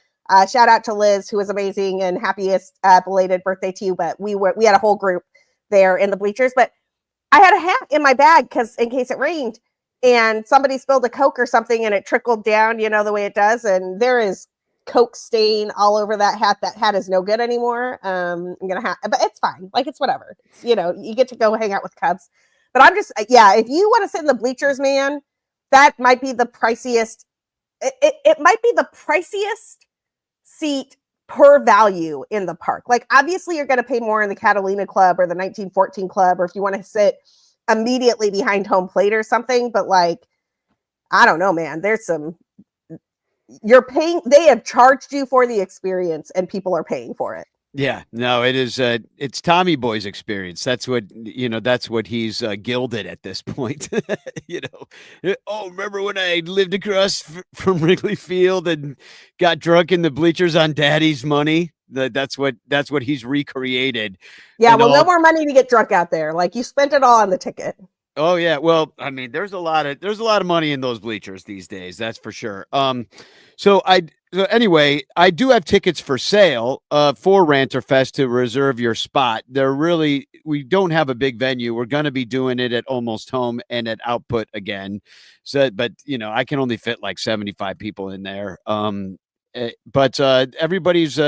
Shout out to Liz, who was amazing, and happiest belated birthday to you. But we had a whole group there in the bleachers. But I had a hat in my bag because in case it rained and somebody spilled a Coke or something and it trickled down, you know, the way it does. And there is Coke stain all over that hat. That hat is no good anymore. I'm going to have, but it's fine. Like, it's whatever. It's, you know, you get to go hang out with Cubs. But I'm just, if you want to sit in the bleachers, man, that might be the priciest. It might be the priciest seat per value in the park. Like, obviously you're going to pay more in the Catalina Club or the 1914 Club, or if you want to sit immediately behind home plate or something. But like, I don't know, man, you're paying, they have charged you for the experience and people are paying for it. Yeah, no, it is. It's Tommy Boy's experience. That's what that's what he's gilded at this point. Oh, remember when I lived across from Wrigley Field and got drunk in the bleachers on Daddy's money? That's what he's recreated. Yeah, well, no more money to get drunk out there. Like, you spent it all on the ticket. Oh yeah, well, I mean, there's a lot of money in those bleachers these days. That's for sure. So anyway, I do have tickets for sale for Ranter Fest to reserve your spot. We don't have a big venue. We're going to be doing it at Almost Home and at Output again. So, but I can only fit like 75 people in there. But everybody's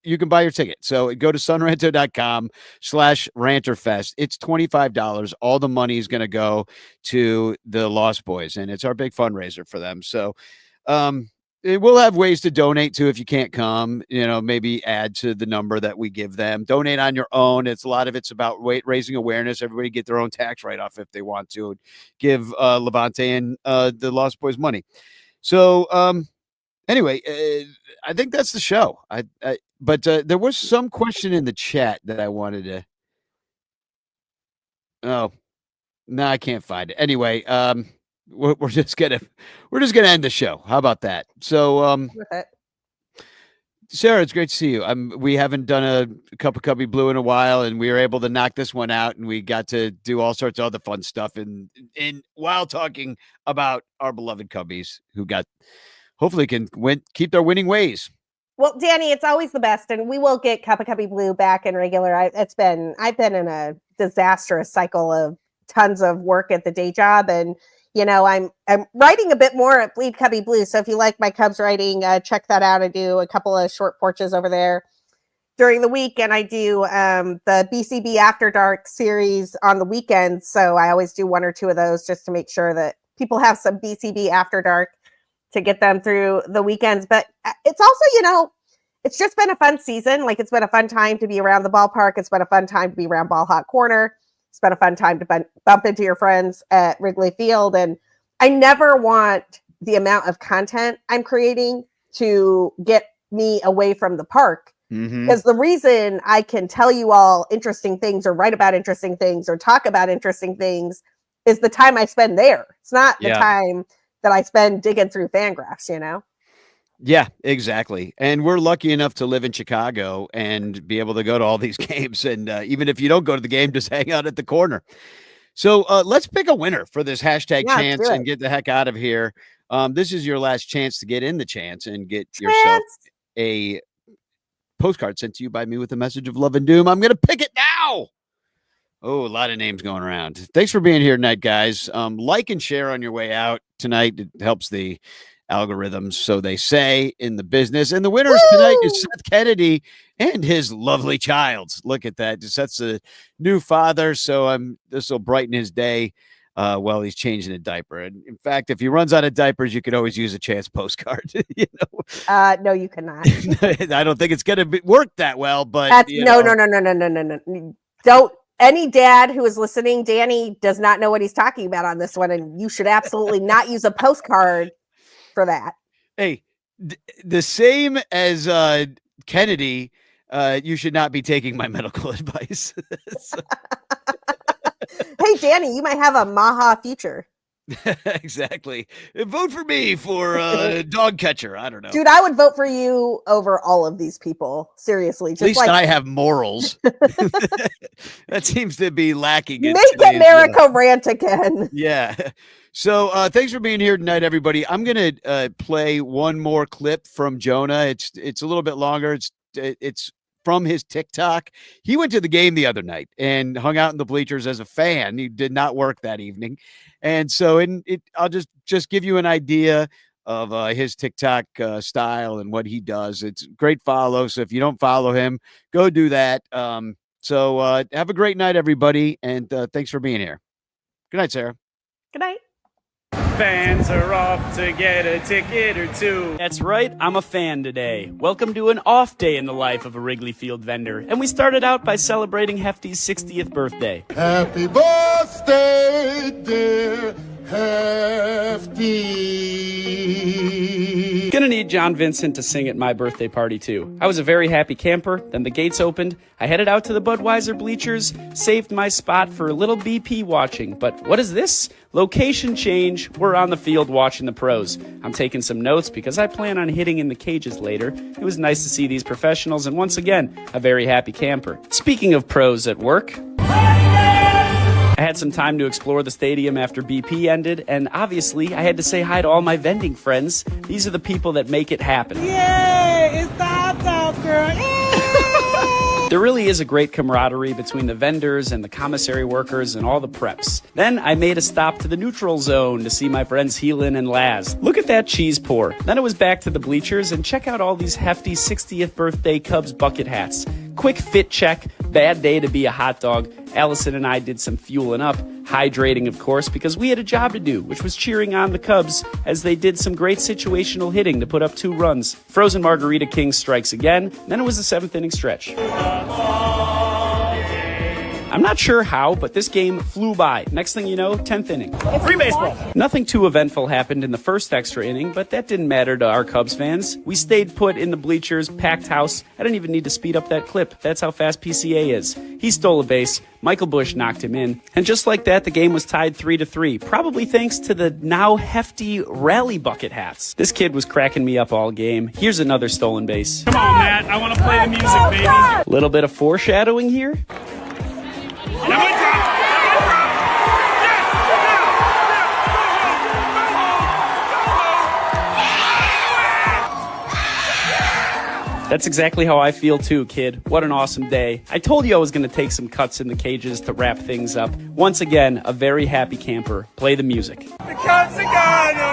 you can buy your ticket. So go to sunranto.com/ranterfest. It's $25. All the money is going to go to the Lost Boys, and it's our big fundraiser for them. So, we'll have ways to donate to if you can't come, maybe add to the number that we give them. Donate on your own. A lot of it's about raising awareness. Everybody get their own tax write-off if they want to. Give Levante and the Lost Boys money. So anyway, I think that's the show. But there was some question in the chat that I wanted to. Oh, no, I can't find it. Anyway, we're just gonna end the show. How about that? So, Sarah, it's great to see you. We haven't done a Cup of Cubby Blue in a while, and we were able to knock this one out, and we got to do all sorts of other fun stuff, and while talking about our beloved Cubbies, who hopefully can keep their winning ways. Well, Danny, it's always the best, and we will get Cup of Cubby Blue back in regular. I've been in a disastrous cycle of tons of work at the day job, and I'm writing a bit more at Bleed Cubby Blue. So if you like my Cubs writing, check that out. I do a couple of short porches over there during the week, and I do the BCB After Dark series on the weekends. So I always do one or two of those just to make sure that people have some BCB After Dark to get them through the weekends. But it's also, it's just been a fun season. Like, it's been a fun time to be around the ballpark. It's been a fun time to be around Ball Hot Corner. It's been a fun time to bump into your friends at Wrigley Field. And I never want the amount of content I'm creating to get me away from the park. Because the reason I can tell you all interesting things or write about interesting things or talk about interesting things is the time I spend there. It's not the time that I spend digging through Fangraphs, Yeah, exactly. And we're lucky enough to live in Chicago and be able to go to all these games. And even if you don't go to the game, just hang out at the corner. So let's pick a winner for this hashtag chance and get the heck out of here. This is your last chance to get in the chance and get yourself a postcard sent to you by me with a message of love and doom. I'm going to pick it now. Oh, a lot of names going around. Thanks for being here tonight, guys. Like and share on your way out tonight. It helps the algorithms, so they say in the business. And the winners tonight is Seth Kennedy and his lovely child. Look at that. Seth's a new father, so this will brighten his day while he's changing a diaper. And in fact, if he runs out of diapers, you could always use a chance postcard. No, you cannot. I don't think it's going to work that well, but no. Don't. Any dad who is listening, Danny does not know what he's talking about on this one, and you should absolutely not use a postcard for that. Hey, the same as Kennedy, you should not be taking my medical advice. Hey, Danny, you might have a Maha future. Exactly. Vote for me for dog catcher. I don't know. Dude, I would vote for you over all of these people. Seriously. At least I have morals. That seems to be lacking. Make America rant again. Yeah. So thanks for being here tonight, everybody. I'm going to play one more clip from Jonah. It's a little bit longer. It's from his TikTok. He went to the game the other night and hung out in the bleachers as a fan. He did not work that evening. And so I'll just give you an idea of his TikTok style and what he does. It's a great follow. So if you don't follow him, go do that. So have a great night, everybody. And thanks for being here. Good night, Sarah. Good night. Fans are off to get a ticket or two. That's right, I'm a fan today. Welcome to an off day in the life of a Wrigley Field vendor. And we started out by celebrating Hefty's 60th birthday. Happy birthday, dear Hefty. Gonna need John Vincent to sing at my birthday party too. I was a very happy camper, then the gates opened, I headed out to the Budweiser bleachers, saved my spot for a little BP watching, but what is this? Location change, we're on the field watching the pros. I'm taking some notes because I plan on hitting in the cages later. It was nice to see these professionals and once again, a very happy camper. Speaking of pros at work, I had some time to explore the stadium after BP ended, and obviously I had to say hi to all my vending friends. These are the people that make it happen. Yay! It's the hot dog girl! There really is a great camaraderie between the vendors and the commissary workers and all the preps. Then I made a stop to the neutral zone to see my friends Heelan and Laz. Look at that cheese pour. Then it was back to the bleachers and check out all these hefty 60th birthday Cubs bucket hats. Quick fit check, bad day to be a hot dog. Allison and I did some fueling up, hydrating of course, because we had a job to do, which was cheering on the Cubs as they did some great situational hitting to put up 2 runs. Frozen Margarita King strikes again, then it was the 7th inning stretch. I'm not sure how, but this game flew by. Next thing you know, 10th inning. Free baseball. Nothing too eventful happened in the first extra inning, but that didn't matter to our Cubs fans. We stayed put in the bleachers, packed house. I don't even need to speed up that clip. That's how fast PCA is. He stole a base. Michael Busch knocked him in. And just like that, the game was tied 3-3, probably thanks to the now hefty rally bucket hats. This kid was cracking me up all game. Here's another stolen base. Come on, Matt. I want to play the music, baby. Little bit of foreshadowing here. That's exactly how I feel too, kid. What an awesome day. I told you I was going to take some cuts in the cages to wrap things up. Once again, a very happy camper. Play the music. The Cubs are gone.